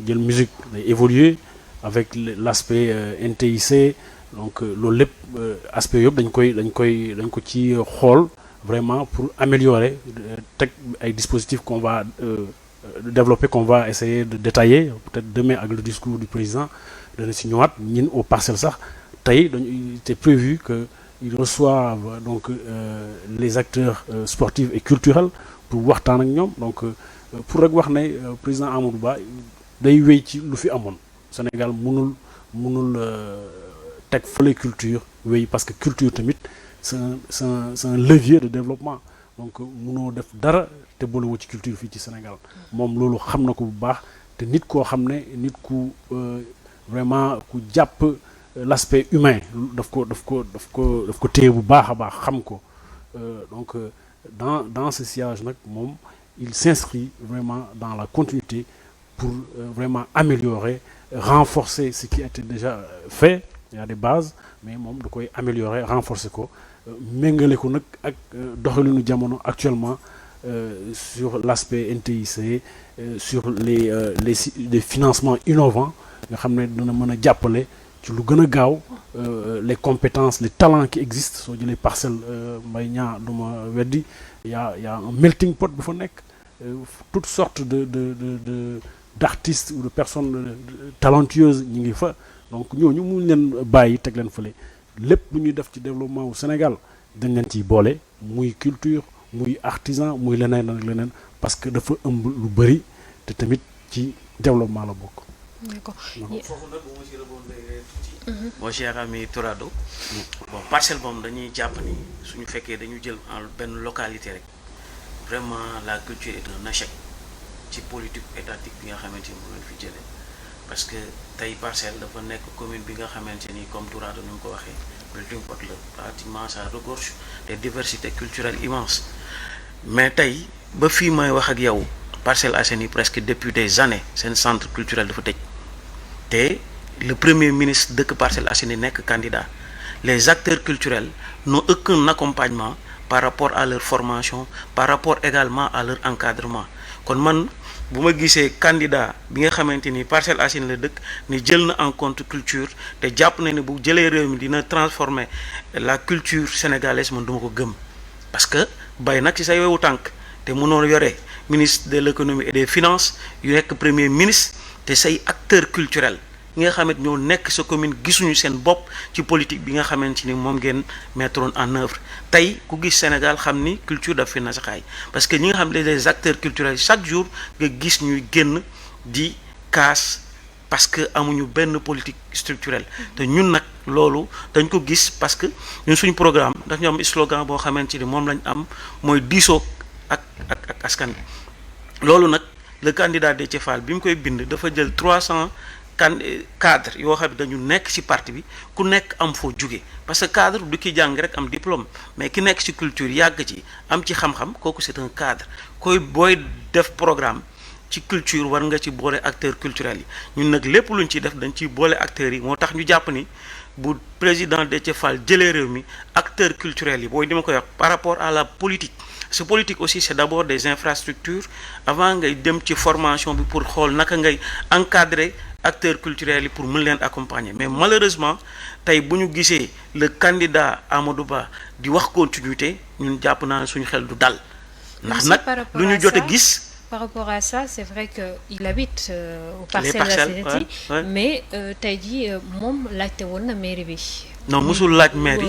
[SPEAKER 4] jël musique day évoluer avec l'aspect NTIC donc loolu lépp aspect yëpp dañ ko ci xool vraiment pour améliorer teg ay dispositifs qu'on va développer qu'on va essayer de détailler peut-être demain avec le discours du président dana si ñëwaat ñin au parcelle sax tey dañu c'est prévu que ils reçoivent donc les acteurs sportifs et culturels pour waxtaan ak ñoom donc pour rek wax ne président Amadou Ba day wéy ci lu fi amoon Sénégal mënul teg fële culture wéy parce que culture tamit c'est un levier de développement donc mënoo def dara te boolewoo ci culture fii ci Sénégal moom loolu xam na ko bu baax te nit koo xam ne nit ku vraiment ku jàpp l'aspect humain daf ko téye bu baax a baax xam ko donc dans ce sillage nag moom il s'inscrit vraiment dans la continuité pour vraiment améliorer renforcer ce qui a été déjà fait il y a des bases mais moom da koy améliorer renforcer ko méngale ko nag ak doxalinu jamono actuellement sur l'aspect NTIC sur les financements innovants nga xam ne dana mën a jàppale ci lu gën a gaaw les compétences les talents qui existent soo jëlee parcelle mbay ñaa du ma weddi y a un melting pot bu fa nekk toutes sortes d'artistes ou de personnes talentueuses ñi ngi fa donc ñooñu mu leen bàyyi teg leen fële lépp lu ñuy def ci développement wu Sénégal dañ leen ciy boole muy culture muy artisan muy leneen ak leneen parce que dafa ëmb lu bëri te tamit ci développement la bokk.
[SPEAKER 1] D'accord.
[SPEAKER 2] foofu nag bu ma ci rebondir tuuti. mon cher ami Touradou. bon parcelle moom dañuy jàpp ni suñu fekkee dañu jël en benn localité rek vraiment la culture est un échec ci politique étatique bi nga xamante ni moom lañ fi jëlee parce que tey parcelle dafa nekk commune bi nga xamante ni comme Touradou ni mu ko waxee melting pot la pratiquement ça regorge des diversités culturelles immenses mais tey ba fii may wax ak yow Parcelles Assainies presque depuis des années seen centre culturel dafa tëj te le premier ministre dëkk Parcelles Assainies nekk candidat les acteurs culturels n'ont aucun accompagnement par rapport à leur formation par rapport également à leur encadrement kon man bu ma gisee candidat bi nga xamante ni Parcelles Assainies la dëkk ni jël na en compte culture te jàpp na ne bu jëlee réew mi dina transformer la culture sénégalaise man duma ko gëm parce que bay nag ci say wewu tànk te mënoo yore ministre de l'économie et des finances yu nekk premier ministre te say acteurs culturels ñi nga xamante ñoo nekk sa commune gisuñu seen bopp ci politique bi nga xamante ni moom ngeen mettre en œuvre tey ku gis Sénégal xam ni culture daf fi nasaxaay parce que ñi nga xam ne les acteurs culturels chaque jour nga gis ñuy génn di kaas parce que amuñu benn politique structurelle te ñun nag loolu dañ ko gis parce que ñun suñu programme daf ñu am slogan boo xamante ni moom lañ am mooy diisoo ak askan bi loolu nag le candidat Déthié Fall bi mu koy bind dafa jël 300 cadre yoo xam ne dañu nekk ci parti bi ku nekk am foo jóge parce que cadre du ki jàng rek am diplôme mais ki nekk ci culture yàgg ci am ci xam-xam kooku c'est un cadre koy booy def programme ci culture war nga ci boole acteurs culturels yi ñun nag lépp luñ ciy def dañ ciy boole acteurs yi moo tax ñu jàpp ni bu président Déthié Fall jëlee réew mi acteurs culturels yi booy di ma koy wax par rapport à la politique ce politique aussi c'est d'abord des infrastructures avant ngay dem ci formation bi pour xool naka ngay encadrer acteurs culturels yi pour mën leen accompagner mais malheureusement tey bu ñu gisee le candidat Amadou Ba di wax continuité ñun jàpp naa ne suñu xel du dal ndax nag lu ñu jot a gis.
[SPEAKER 1] Par rapport à ça, c'est vrai qu'il habite au Parcelles Assainies, mais tey jii moom laajte woon na mairie bi.
[SPEAKER 2] non musul laaj mairie.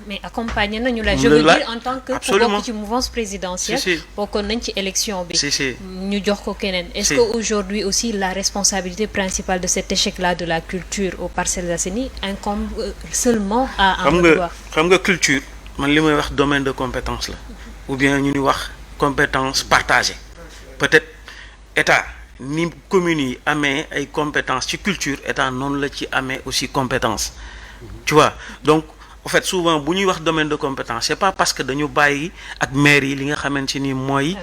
[SPEAKER 1] mais accompagné nañu la. je veux dire en tant que ku bokk ci mouvance présidentielle. bokkoon nañ ci élection bi. ñu jox ko keneen. est-ce que aujourd'hui aussi la responsabilité principale de cet échec-là de la culture aux Parcelles Assainies incombe seulement à Amadou Ba.
[SPEAKER 2] xam nga culture man li may wax domaine de compétence la. ou bien ñu ni wax compétence partagée. peut-être état ni communes yi amee ay compétences ci culture état noonu la ci amee aussi compétence tu vois donc en fait souvent bu ñuy wax domaine de compétence c'est pas parce que dañu bàyyi ak maire yi li nga xamante ni mooy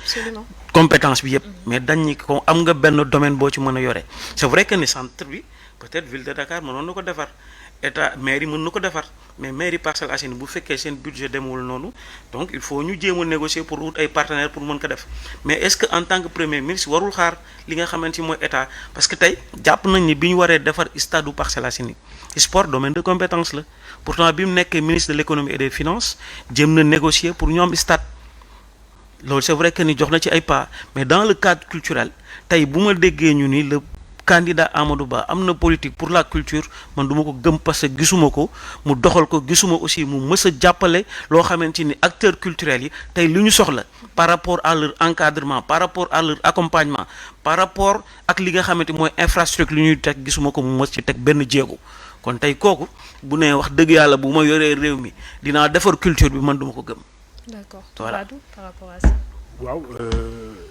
[SPEAKER 2] compétence bi yëpp mais dañ ni ko am nga benn domaine boo ci mën a yore c'est vrai que ni centre bi peut-être ville de Dakar mënoon na ko defar état maire yi mën na ko defar mais maire yi Parcelles Assainies bu fekkee seen budget demul noonu donc il faut ñu jéem a négocier pour wut ay partenaires pour mën ko def mais est-ce que en tant que premier ministre warul xaar li nga xamante ni mooy état parce que tey jàpp nañ ni bi ñu waree defar stade u Parcelles Assainies sport domaine de compétence la pourtant bi mu nekkee ministre de l'économie et des finances jéem na négocier pour ñu am stade loolu c'est vrai que ni jox na ci ay pas mais dans le cadre culturel tey bu ma déggee ñu ni le candidat Amadou Ba am na politique pour la culture man duma ko gëm parce que gisuma ko mu doxal ko gisuma aussi mu mës a jàppale loo xamante ni acteurs culturels yi tey li ñu soxla par rapport à leur encadrement par rapport à leur accompagnement par rapport ak li nga xamante mooy infrastructure li ñuy teg gisuma ko mu mës ci teg benn jéego kon tey kooku bu ne wax dëgg yàlla bu ma yoree réew mi dinaa defar culture bi man duma ko gëm.
[SPEAKER 1] D'accord.
[SPEAKER 2] Voilà.
[SPEAKER 1] Par rapport à ça.
[SPEAKER 4] waaw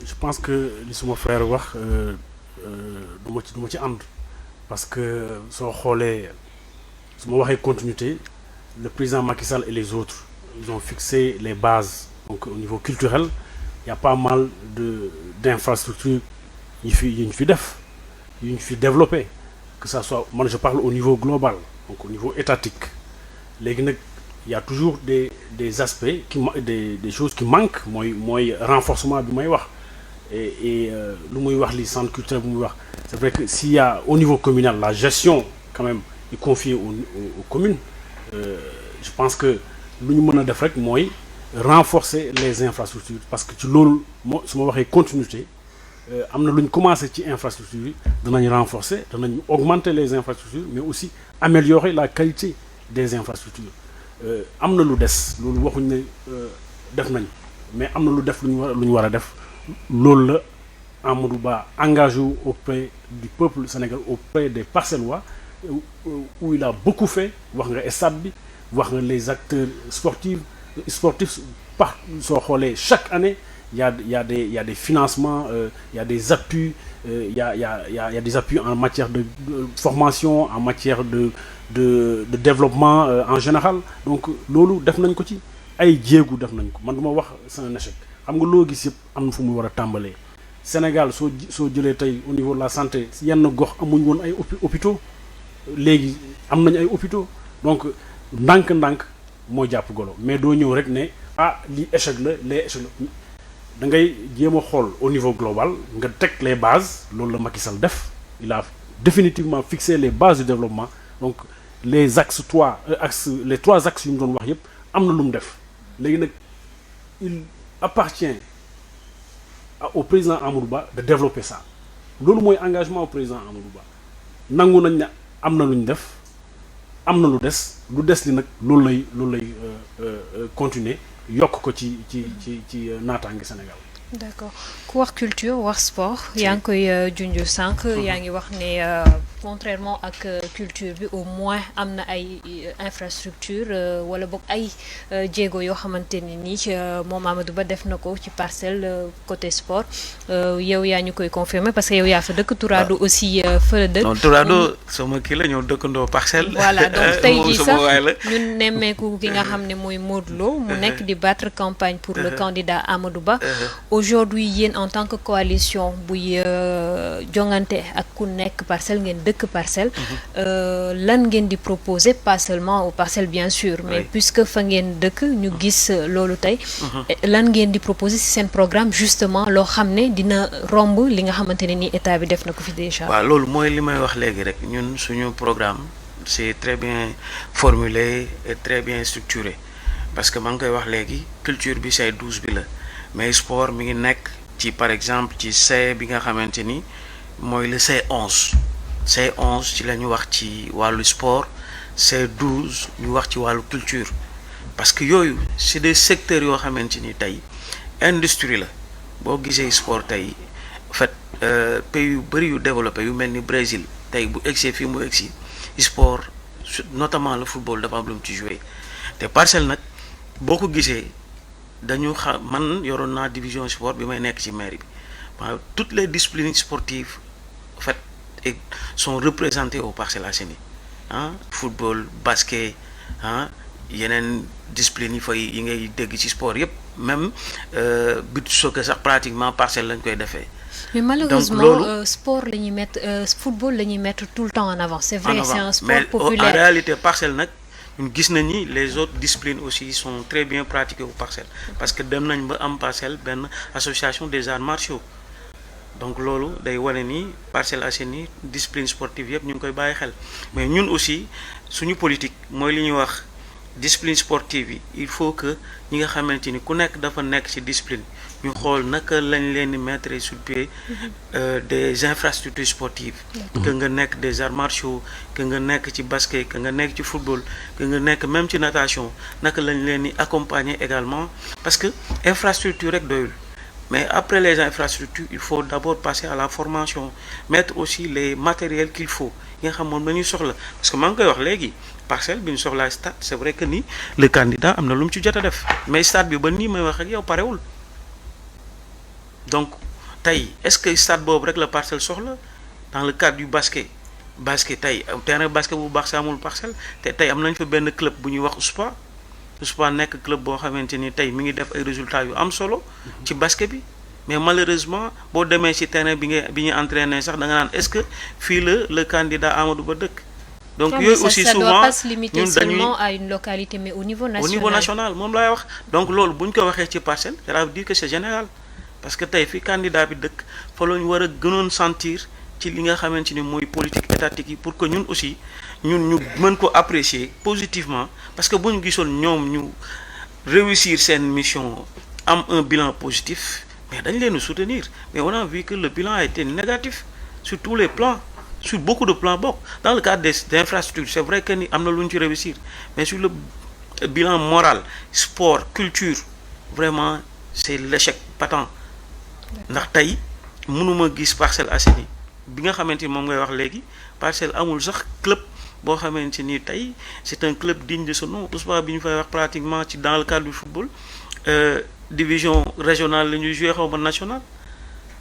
[SPEAKER 4] je pense que li suma frère wax. du ma ci ànd parce que soo xoolee su ma waxee continuité le président Macky Sall et les autres ils ont fixé les bases donc au niveau culturel il y a pas mal d'infrastructures yu ñu fi def yu ñu fi développé que ça soit man je parle au niveau global donc au niveau étatique léegi nag il y a toujours des aspects des choses qui manquent mooy renforcement bi may wax et lu muy wax li centre culturel bu muy wax c'est vrai que s'il y a au niveau communal la gestion quand même est confiée aux communes je pense que lu ñu mën a def rek mooy renforcer les infrastructures parce que ci loolu su ma waxee continuité am na lu ñu commencé ci infrastructures yi danañ renforcer danañ augmenter les infrastructures mais aussi améliorer la qualité des infrastructures am na lu des loolu waxuñ ne def nañ mais am na lu ñu war a def loolu la Amadou Ba engagé auprès du peuple sénégalais auprès des Parcellois où il a beaucoup fait wax nga stade bi wax nga les acteurs sportifs par soo xoolee chaque année il y a des financements il y a des appuis il y a des appuis en matière de formation en matière de développement en général donc loolu def nañ ko ci ay jéegu def nañ ko man duma wax c'est un échec xam nga loo gis yëpp am na fu mu war a tàmbalee Sénégal soo jëlee tey au niveau de la santé yenn gox amuñ woon ay hôpitaux léegi am nañ ay hôpitaux donc ndànk-ndànk moo jàpp golo mais doo ñëw rek ne lii échec la les échec la da ngay jéem a xool au niveau global nga teg les bases loolu la Macky Sall def il a définitivement fixé les bases du développement donc les les trois axes yu mu doon wax yëpp am na lu mu def léegi nag il appartient au président Amadou Ba de développer ça loolu mooy engagement au président Amadou Ba nangu nañ ne am na lu ñu def am na lu des li nag loolu lay continuer yokk ko ci naataange Sénégal.
[SPEAKER 1] d'accord ku wax culture wax sport yaa ngi koy junj sànq yaa ngi wax ne contrairement ak culture bi au moins am na ay infrastructure wala boog ay jéego yoo xamante ne nii moom Amadou Ba def na ko ci parcelle côté sport yow yaa ñu koy confirmer parce que yow yaa fa dëkk Tourado aussi fa la dëkk.
[SPEAKER 2] non Tourado sama kii la ñoo dëkkandoo parcelle.
[SPEAKER 1] voilà donc tey jii sax ñun nemmeeku ki nga xam ne mooy Modou Lo mu nekk di battre campagne pour le candidat Amadou Ba. Aujourd'hui yéen en tant que coalition buy jongante ak ku nekk parcelle ngeen dëkk parcelle lan ngeen di proposer pas seulement aux parcelles bien sûr mais puisque fa ngeen dëkk ñu gis loolu tey lan ngeen di proposer ci seen programme justement loo xam ne dina romb li nga xamante ne ni état bi def na ko fi déjà.
[SPEAKER 2] waaw loolu mooy li may wax léegi rek ñun suñu programme c'est très bien formulé et très bien structuré parce que maa ngi koy wax léegi culture bi say 12 bi la mais sport mi ngi nekk ci par exemple ci C bi nga xamante ni mooy le C11 C11 ci la ñu wax ci wàllu sport C12 ñu wax ci wàllu culture parce que yooyu c'est des secteurs yoo xamante ni tey industrie la boo gisee sport tey en fait pays yu bëri yu développé yu mel ni Brésil tey bu eggsee fii mu egsi sport notamment le football dafa am lu mu ci joué te parcelle nag boo ko gisee dañu man yoroon naa division sport bi may nekk ci mairie bi waaw toutes les disciplines sportives en fait sont représentées au Parcelles Assainies ah football basket ah yeneen discipline yi ngay dégg ci sport yëpp même but soccer sax pratiquement parcelle lañ koy defee.
[SPEAKER 1] mais malheureusement sport la ñuy mettre football la ñuy mettre tout le temps en avant. c'est vrai c'est un sport populaire
[SPEAKER 2] mais en réalité parcelle nag ñun gis nañ ni les autres disciplines aussi sont très bien pratiquées au Parcelles parce que dem nañ ba am Parcelles benn association des arts martiaux donc loolu day wane ni Parcelles Assainies discipline sportive yëpp ñu ngi koy bàyyi xel mais ñun aussi suñu politique mooy li ñuy wax discipline sportive yi il faut que ñi nga xamante ni ku nekk dafa nekk ci discipline ñu xool naka lañ leen di mettre sur pied des infrastructures sportives que nga nekk des arts martiaux que nga nekk ci basket que nga nekk ci football que nga nekk même ci natation naka lañ leen di accompagner également parce que infrastructure rek doyul mais après les infrastructures il faut d'abord passer à la formation mettre aussi les matériels qu'il faut yi nga xam moom la ñuy soxla parce que maa ngi koy wax léegi parcelle bi ñu soxlaa stade c'est vrai que ni le candidat am na lu mu ci jot a def mais stade bi ba nii may wax ak yow parewul donc tey est-ce que stade boobu rek la parcelle soxla dans le cadre du basket tey terrain basket bu baax sa amul parcelle te tey am nañ fa benn club bu ñuy wax USPA nekk club boo xamante ni tey mi ngi def ay résultats yu am solo ci basket bi mais malheureusement boo demee ci terrain bi ñuy entraîner sax da nga naan est-ce que fii le candidat Amadou Ba dëkk donc yooyu aussi souvent
[SPEAKER 1] doit pas se limiter seulement à une localité mais au niveau national
[SPEAKER 2] moom laay wax donc loolu bu ñu ko waxee ci parcelle ça veut dire que c'est général parce que tey fi candidat bi dëkk fa la ñu war a gënoon sentir ci li nga xamante ni mooy politique étatique yi pour que ñun aussi ñu mën ko apprécier positivement parce que bu ñu gisoon ñoom ñu réussir seen mission am un bilan positif mais dañ leen soutenir mais on a vu que le bilan a été négatif sur tous les plans sur beaucoup de plans bokk dans le cadre des infrastructures c'est vrai que ni am na lu ñu ci réussir mais sur le bilan moral sport culture vraiment c'est l'échec patent ndax tey mënuma gis Parcelles Assainies bi nga xamante ni moom ngay wax léegi Parcelles amul sax club boo xamante ni tey c'est un club digne de ce nom USPA bi ñu fay wax pratiquement ci dans le cadre du football division régionale la ñuy joué xaw ma nationale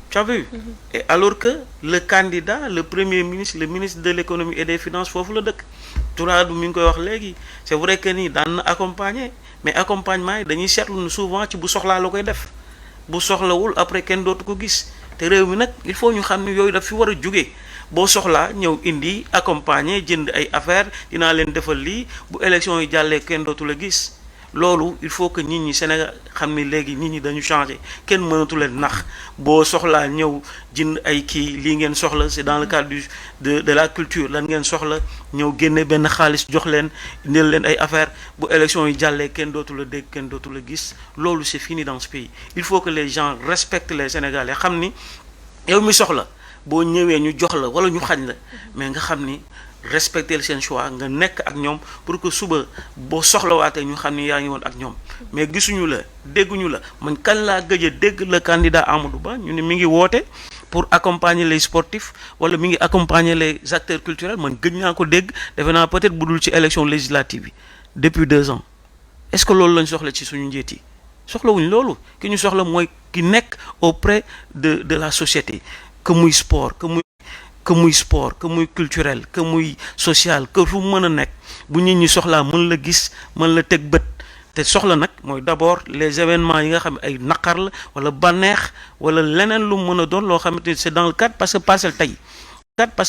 [SPEAKER 2] tu as vu et alors que le candidat le premier ministre le ministre de l'économie et des finances foofu la dëkk Tourado mi ngi koy wax léegi c'est vrai que ni daan na accompagner mais accompagnement yi dañuy seetlu souvent ci bu soxlaa la koy def bu soxlawul après kenn dootu ko gis te réew mi nag il faut ñu xam ne yooyu daf fi war a jóge boo soxlaa ñëw indi accompagner jënd ay affaires dinaa leen defal lii bu élection yi jàllee kenn dootu la gis loolu il faut que nit ñi Sénégal xam ne léegi nit ñi dañu changer kenn mënatu leen nax boo soxlaa ñëw jënd ay kii lii ngeen soxla c'est dans le cadre de la culture lan ngeen soxla ñëw génne benn xaalis jox leen indil leen ay affaires bu élection yi jàllee kenn dootu la dégg kenn dootu la gis loolu c'est fini dans ce pays il faut que les gens respectent les Sénégalais xam ni yow mi soxla boo ñëwee ñu jox la wala ñu xañ la mais nga xam ni respecter seen choix nga nekk ak ñoom pour que suba boo soxlawaatee ñu xam ni yaa ngi woon ak ñoom mais gisuñu la dégguñu la man kan laa gëj a dégg le candidat Amadou Ba ñu ne mi ngi woote pour accompagner les sportifs wala mi ngi accompagner les acteurs culturels man gëj naa ko dégg defe naa peut-être bu dul ci élection législative yi depuis 2 ans est-ce que loolu lañ soxla ci suñu njiit yi soxlawuñ loolu ki ñu soxla mooy ki nekk auprès de la société que muy sport que muy sport que muy culturel que muy social que fu mën a nekk bu nit ñi soxlaa mën la gis mën la teg bët te soxla nag mooy d'abord les événements yi nga xam ay naqar la wala bànneex wala leneen lu mën a doon loo xamante ni c'est dans le cadre parce que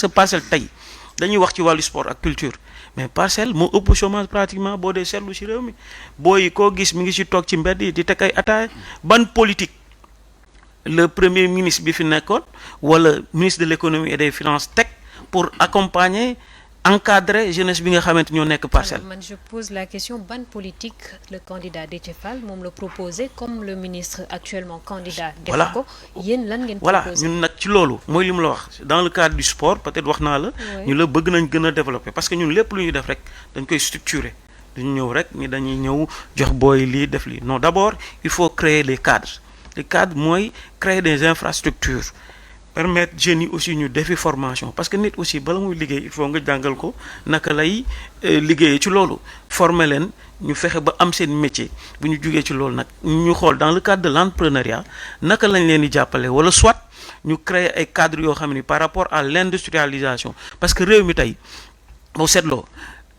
[SPEAKER 2] Parcelles tey dañuy wax ci wàllu sport ak culture mais Parcelles moo ëpp chômage pratiquement boo dee seetlu ci réew mi booy koo gis mi ngi ci toog ci mbedd yi di teg ay ataaya ban politique le premier ministre bi fi nekkoon wala ministre de l'économie et des finances teg pour accompagner encadrer jeunesse bi nga xamante ñoo nekk Parcelles.
[SPEAKER 1] Man je pose la question ban politique le candidat Déthié Fall moom la proposé comme le ministre actuellement candidat.
[SPEAKER 2] voilà
[SPEAKER 1] def ko yéen lan ngeen.
[SPEAKER 2] voilà
[SPEAKER 1] proposé
[SPEAKER 2] ñun nag ci loolu mooy li mu la wax dans le cadre du sport peut-être wax naa la. ñu la bëgg nañ gën a développer parce que ñun lépp lu ñuy def rek dañ koy structurer dañu ñëw rek ni dañuy ñëw jox booy lii def lii non d'abord il faut créer les cadres mooy créer des infrastructures. permettre jeunes yi aussi ñu defi formation parce que nit aussi bala muy liggéey il faut nga jàngal ko naka lay liggéeyee ci loolu former leen ñu fexe ba am seen métier bu ñu jugee ci loolu nag ñu xool dans le cadre de l'entrepreneuriat naka lañ leen di jàppale wala soit ñu créer ay cadres yoo xam ni par rapport à l'industrialisation parce que réew mi tey boo seetloo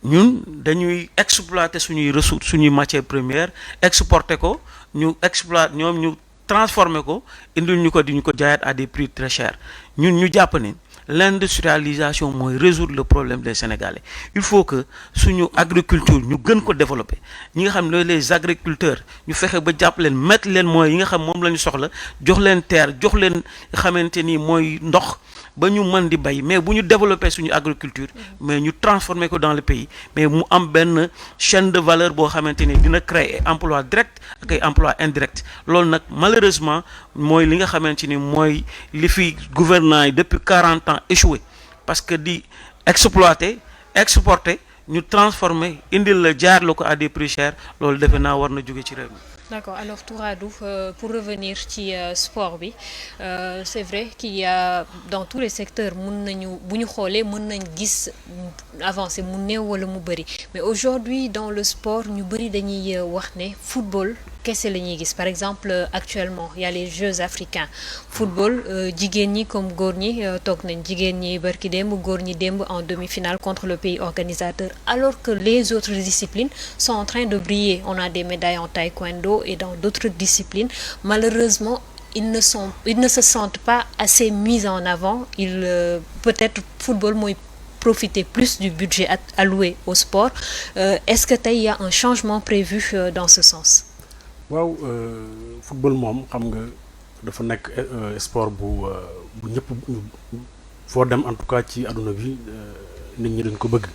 [SPEAKER 2] ñun dañuy exploiter suñuy ressources suñuy matières premières exporter ko ñu exploiter ñoom ñu transformer ko indil ñu ko di ñu ko jaayaat à des prix très chers ñun ñu jàpp ne l'industrialisation mooy résoudre le problème des Sénégalais il faut que suñu agriculture ñu gën ko développer ñi nga xam ne les agriculteurs ñu fexe ba jàpp leen mettre leen mooy yi nga xam moom la ñu soxla jox leen terre jox leen xamante ni mooy ndox ba ñu mën di bay mais bu ñu développer suñu agriculture mais ñu transformer ko dans le pays mais mu am benn chaîne de valeur boo xamante ni dina créer emploi direct ak ay emploi indirect loolu nag malheureusement mooy li nga xamante ni mooy li fi gouvernement yi depuis 40 ans échoué parce que di exploiter exporter ñu transformer indil la jaar la ko à des prix chers loolu defe naa war na jóge ci réew mi.
[SPEAKER 1] D'accord, alors Touradou, pour revenir ci sport bi c'est vrai qu'il y a dans tous les secteurs mun nañu bu ñu xoolee mën nañ gis avancé mu néew wala mu bëri mais aujourd'hui dans le sport ñu bëri dañuy wax ne football kese la ñuy gis par exemple actuellement il y a les Jeux africains football jigéen ñi comme góor ñi toog nañ jigéen ñi barki démb góor ñi démb en demi-finale contre le pays organisateur alors que les autres disciplines sont en train de briller on a des médailles en taekwondo et dans d'autres disciplines malheureusement ils ne se sentent pas assez mis en avant peut-être football mooy profiter plus du budget alloué au sport est-ce que tey il y a un changement prévu dans ce sens.
[SPEAKER 4] waaw football moom xam nga dafa nekk sport bu ñëpp foo dem en tout cas ci àdduna bi nit ñi dañ ko bëgg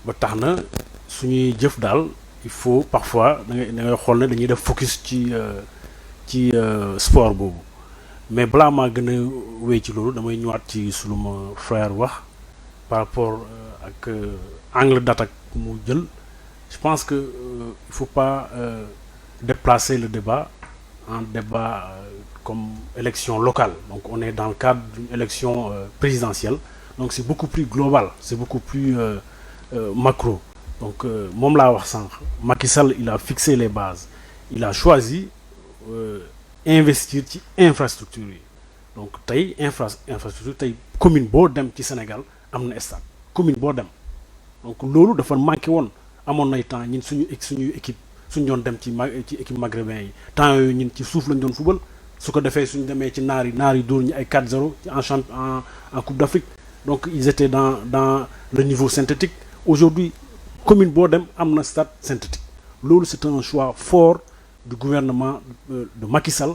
[SPEAKER 4] ba tax na suñuy jëf daal il faut parfois da ngay xool ne dañuy def focus ci sport boobu mais balaa maa gën a wéy ci loolu damay ñëwaat ci sunu ma frère wax par rapport ak angle d'attaque mu jël. Je pense que il faut pas déplacer le débat en débat comme élection locale. Donc on est dans le cadre d'une élection présidentielle. Donc c'est beaucoup plus global, c'est beaucoup plus macro. Donc moom laa wax sànq Macky Sall il a fixé les bases. Il a choisi investir ci infrastructure yi. Donc tey infrastructure tey commune boo dem ci Sénégal am na stade commune boo dem. Donc loolu dafa manqué woon. amoon nay temps ñun suñu équipe suñu doon dem ci équipe maghrébin yi temps yooyu ñun ci suuf lañ doon football su ko defee suñu demee ci naar yi dóor ñu ay 4-0 en Coupe d'Afrique donc ils étaient dans le niveau synthétique aujourd'hui commune boo dem am na stade synthétique loolu c'est un choix fort du gouvernement de Macky Sall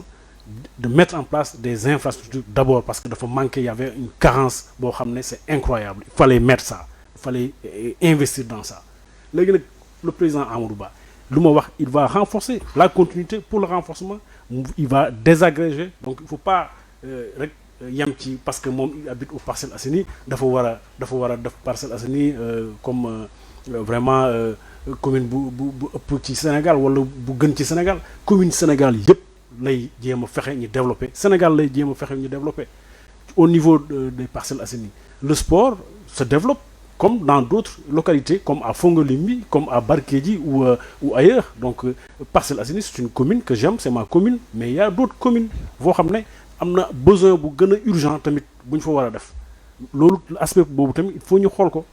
[SPEAKER 4] de mettre en place des infrastructures d'abord parce que dafa manquer il y avait une carence boo xam ne c'est incroyable il fallait mettre ça il fallait investir dans ça léegi nag le président Amadou Ba lu ma wax il va renforcer la continuité pour le renforcement il va désagréger donc il faut pas rek yem ci parce que moom il habite au Parcelles Assainies dafa war a def Parcelles Assainies comme vraiment commune bu ëpp ci Sénégal wala bu gën ci Sénégal commune Sénégal yëpp lay jéem a fexe ñu développer Sénégal lay jéem a fexe ñu développer au niveau des Parcelles Assainies le sport se développe comme dans d'autres localités comme à Fongolimbi comme à Barkédji ou ailleurs donc Parcelles Assainies c'est une commune que j'aime c'est ma commune mais il y a d'autres communes boo xam ne am na besoin bu gën a urgent tamit bu ñu fa war a def loolu aspect boobu tamit il faut ñu xool ko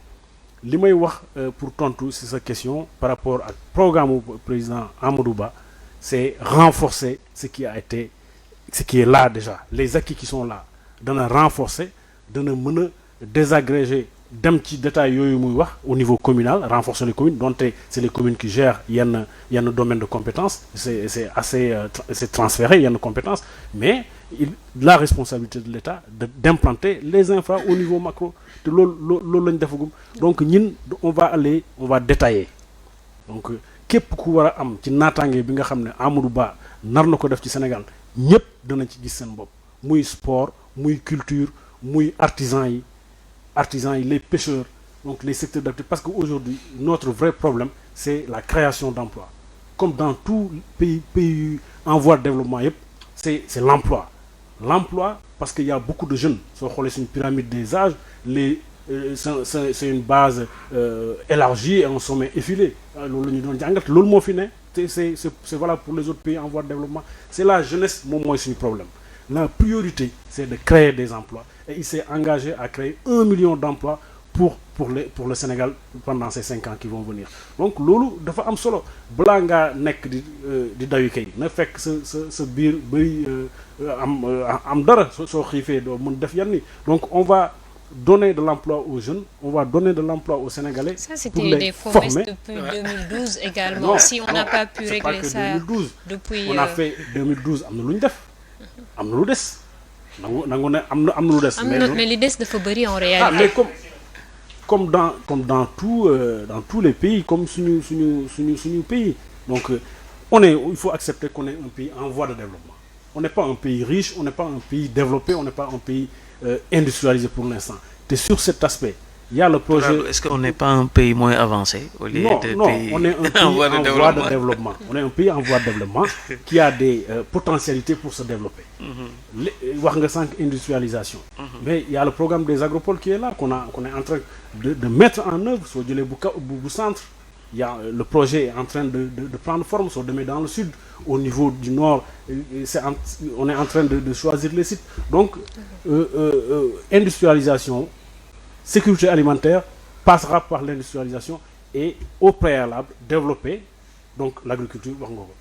[SPEAKER 4] li may wax pour tontu ci sa question par rapport ak programme u président Amadou Ba c'est renforcer ce qui est là déjà les acquis qui sont là dana renforcer dana mën a désagréger dem ci détails yooyu muy wax au niveau communal renforcer les communes donte c'est les communes qui gèrent yenn domaine de compétences c'est assez c'est transféré yenn compétences mais la responsabilité de l'État d'implanter les infra au niveau macro te loolu lañ defagum donc ñun on va détailler donc képp ku war a am ci naataange bi nga xam ne Amadou Ba nar na ko def ci Sénégal ñëpp danañ ci gis seen bopp muy sport muy culture muy artisans yi les pêcheurs donc les secteurs d'activité parce que aujourd'hui notre vrai problème c'est la création d'emplois comme dans tout pays en voie de développement yëpp c'est l'emploi parce qu'il y a beaucoup de jeunes soo xoolee suñu pyramide des âges c'est une base élargie et un sommet effilé loolu la ñu doon jàngat loolu moo fi ne c'est valable pour les autres pays en voie de développement c'est la jeunesse moom mooy suñu problème la priorité c'est de créer des emplois et il s'est engagé à créer 1 million d'emplois pour le Sénégal pendant ces 5 ans qui vont venir donc loolu dafa am solo balaa ngaa nekk di dawi kay na fekk sa biir bëri am dara soo xiifee doo mën def yenn ni donc on va donner de l'emploi aux jeunes, on va donner de l'emploi aux Sénégalais. Ça,
[SPEAKER 1] c'était des promesses depuis 2012 également. Non, si on n'a pas pu régler ça
[SPEAKER 4] 2012.
[SPEAKER 1] Depuis...
[SPEAKER 4] On a fait 2012, am na lu ñu def am na lu des nangu ne am na lu des.
[SPEAKER 1] Mais li des dafa bëri en réalité.
[SPEAKER 4] Ah mais comme dans tous les pays comme suñu pays donc il faut accepter qu'on est un pays en voie de développement. On n'est pas un pays riche, on n'est pas un pays développé, on n'est pas un pays industrialisé pour l'instant. Et sur cet aspect, il y a le projet...
[SPEAKER 2] Est-ce qu'on n'est pas un pays moins avancé au lieu de pays
[SPEAKER 4] on est un pays en voie de développement. On est un pays en voie de développement qui a des potentialités pour se développer. Wax nga sànq industrialisation. Mais il y a le programme des agropoles qui est là, qu'on est en train de mettre en œuvre. Soo jëlee bu centre, le projet est en train de prendre forme. Soo demee dans le sud, au niveau du nord, on est en train de choisir les sites. Donc, industrialisation, sécurité alimentaire passera par l'industrialisation et au préalable développer donc l'agriculture wax nga ko.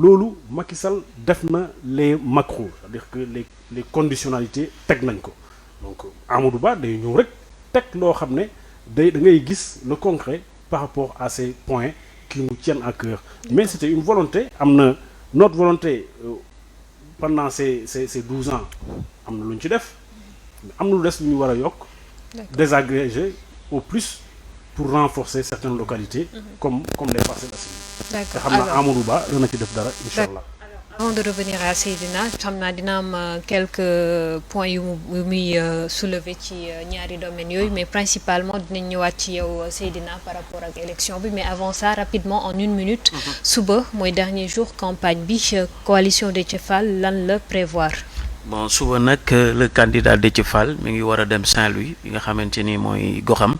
[SPEAKER 4] Loolu Macky Sall def na les macros, c'est-à-dire que les conditionnalités teg nañ ko. Donc Amadou Ba day ñëw rek teg loo xam ne da ngay gis le concret par rapport à ces points qui nous tiennent à cœur. Mais c'était une volonté, notre volonté pendant ces 12 ans am na lu ñu ci def am na lu des lu ñu war a yokk désagréger au plus pour renforcer certaines localités comme les Parcelles Assainies.
[SPEAKER 1] D'accord.
[SPEAKER 4] Xam naa Amadou Ba dana ci def dara inchallah.
[SPEAKER 1] Avant de revenir à Seydina xam naa dina am quelques points yu muy soulever ci ñaari domaines yooyu mais principalement dinañ ñëwaat ci yow Seydina par rapport ak élection bi mais avant ça rapidement en 1 minute. Suba mooy dernier jour campagne bi coalition Déthié Fall lan la prévoir.
[SPEAKER 2] Bon suba nag le candidat Déthié Fall mi ngi war a dem Saint-Louis bi nga xamante ni mooy goxam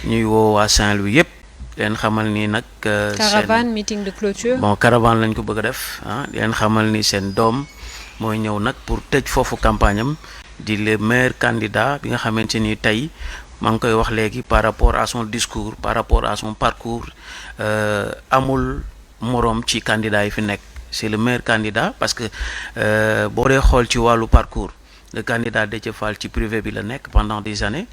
[SPEAKER 2] ñuy woo waa Saint-Louis yëpp leen xamal ni nag.
[SPEAKER 1] caravane meeting de clôture.
[SPEAKER 2] Bon caravane lañ ko bëgg a def leen xamal ni seen doom mooy ñëw nag pour tëj foofu campagne am di le meilleur candidat bi nga xamante ni tey maa ngi koy wax léegi par rapport à son discours par rapport à son parcours amul moroom ci candidat yi fi nekk. C'est le meilleur candidat parce que boo dee xool ci wàllu parcours le candidat Déthié Fall ci privé bi la nekk pendant des années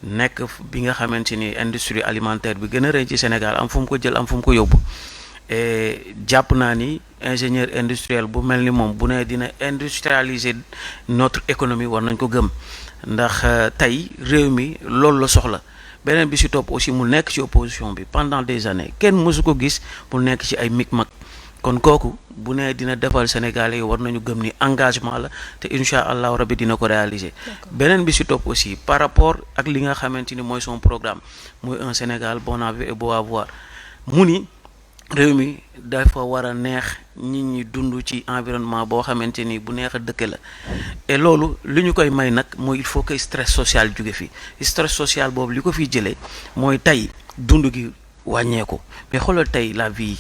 [SPEAKER 2] nekk bi nga xamante ni industrie alimentaire bi gën a rëy ci Sénégal am fu mu ko jël am fu mu ko yóbbu et jàpp naa ni ingénieur industriel bu mel ni moom bu ne dina industrialiser notre économie war nañ ko gëm ndax tey réew mi loolu la soxla beneen bi ci topp aussi mu nekk ci opposition bi pendant des années kenn mësu ko gis mu nekk ci ay micmac kon kooku bu ne dina defal Sénégalais yi war nañu gëm ni engagement la te incha allahu rabbi dina ko réaliser. beneen bi si topp aussi par rapport ak li nga xamante ni mooy son programme mooy un Sénégal bon à vivre et beau à voir mu ni réew mi dafa war a neex nit ñi dund ci environnement boo xamante ni bu neex a dëkk la et loolu li ñu koy may nag mooy il faut que stress social jóge fi stress social boobu li ko fiy jëlee mooy tey dund gi wàññeeku mais xoolal tey la vie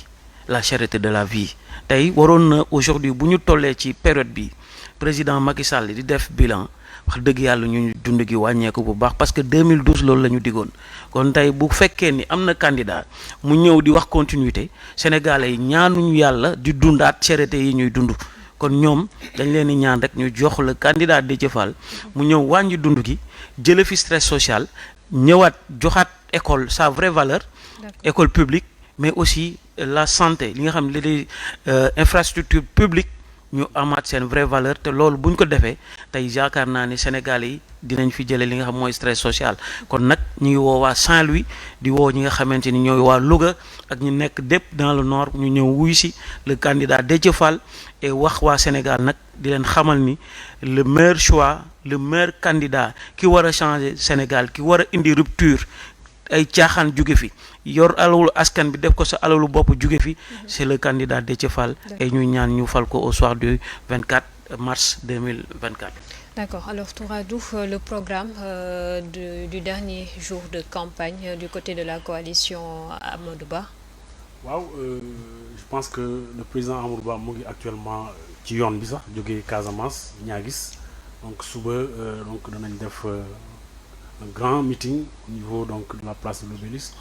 [SPEAKER 2] la cherté de la vie tey waroon na aujourd'hui bu ñu tollee ci période bi président Macky Sall di def bilan wax dëgg yàlla ñu dund gi wàññeeku bu baax parce que 2012 loolu la ñu digoon kon tey bu fekkee ni am na candidat mu ñëw di wax continuité sénégalais yi ñaanuñu yàlla di dundaat cherté yi ñuy dund kon ñoom dañ leen di ñaan rek ñu jox la candidat Déthié Fall mu ñëw wàññi dund gi jële fi stress social ñëwaat joxaat école sa vraie valeur école publique mais aussi la santé li nga xam ne les infrastructures publiques ñu amaat seen vraie valeur te loolu bu ñu ko defee tey yaakaar naa ne Sénégalais yi dinañ fi jëlee li nga xam mooy stress social kon nag ñu ngi woo waa Saint-Louis di woo ñi nga xamante ni ñooy waa Louga ak ñu nekk dépp dans le nord ñu ñëw wuy si le candidat Déthié Fall et wax waa Sénégal nag di leen xamal ni le meilleur choix le meilleur candidat ki war a changer Sénégal ki war a indi rupture ay caaxaan jóge fi yor alalu askan bi def ko sa alalu bopp jóge fi c'est le candidat Déthié Fall et ñu ñaan ñu fal ko au soir du 24 mars 2024.
[SPEAKER 1] D'accord. Alors Touradou, le programme du dernier jour de campagne du côté de la coalition Amadou Ba.
[SPEAKER 4] waaw je pense que le président Amadou Ba mu ngi actuellement ci yoon bi sax jógee Casamance Niaguis donc suba donc danañ def un grand meeting au niveau donc de la place de l'Obélisque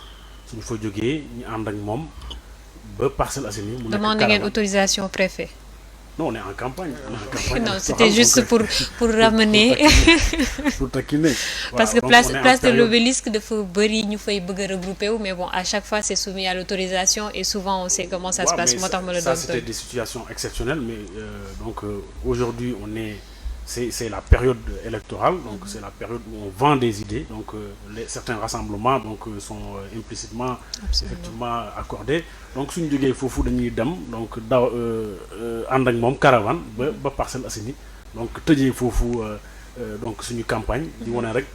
[SPEAKER 4] suñu fa jógee ñu ànd ak moom ba Parcelles Assainies mu nekk
[SPEAKER 1] demandé ngeen autorisation préfet.
[SPEAKER 4] non on est en campagne.
[SPEAKER 1] Non, c'était juste pour ramener.
[SPEAKER 4] pour taquiner.
[SPEAKER 1] Parce que place de l'Obélisque dafa bëri ñu fay bëgg a regrouper wu mais bon à chaque fois c'est soumis à l'autorisation et souvent on sait comment ça se passe moo tax ma la doon.
[SPEAKER 4] Ça c'était des situations exceptionnelles mais donc aujourd'hui c'est la période électorale donc c'est la période où on vend des idées donc certains rassemblements donc sont implicitement effectivement accordés donc suñu jógee foofu dañuy dem donc daw ànd ak moom caravane ba Parcelles Assainies donc tëjee foofu donc suñu campagne di wane rek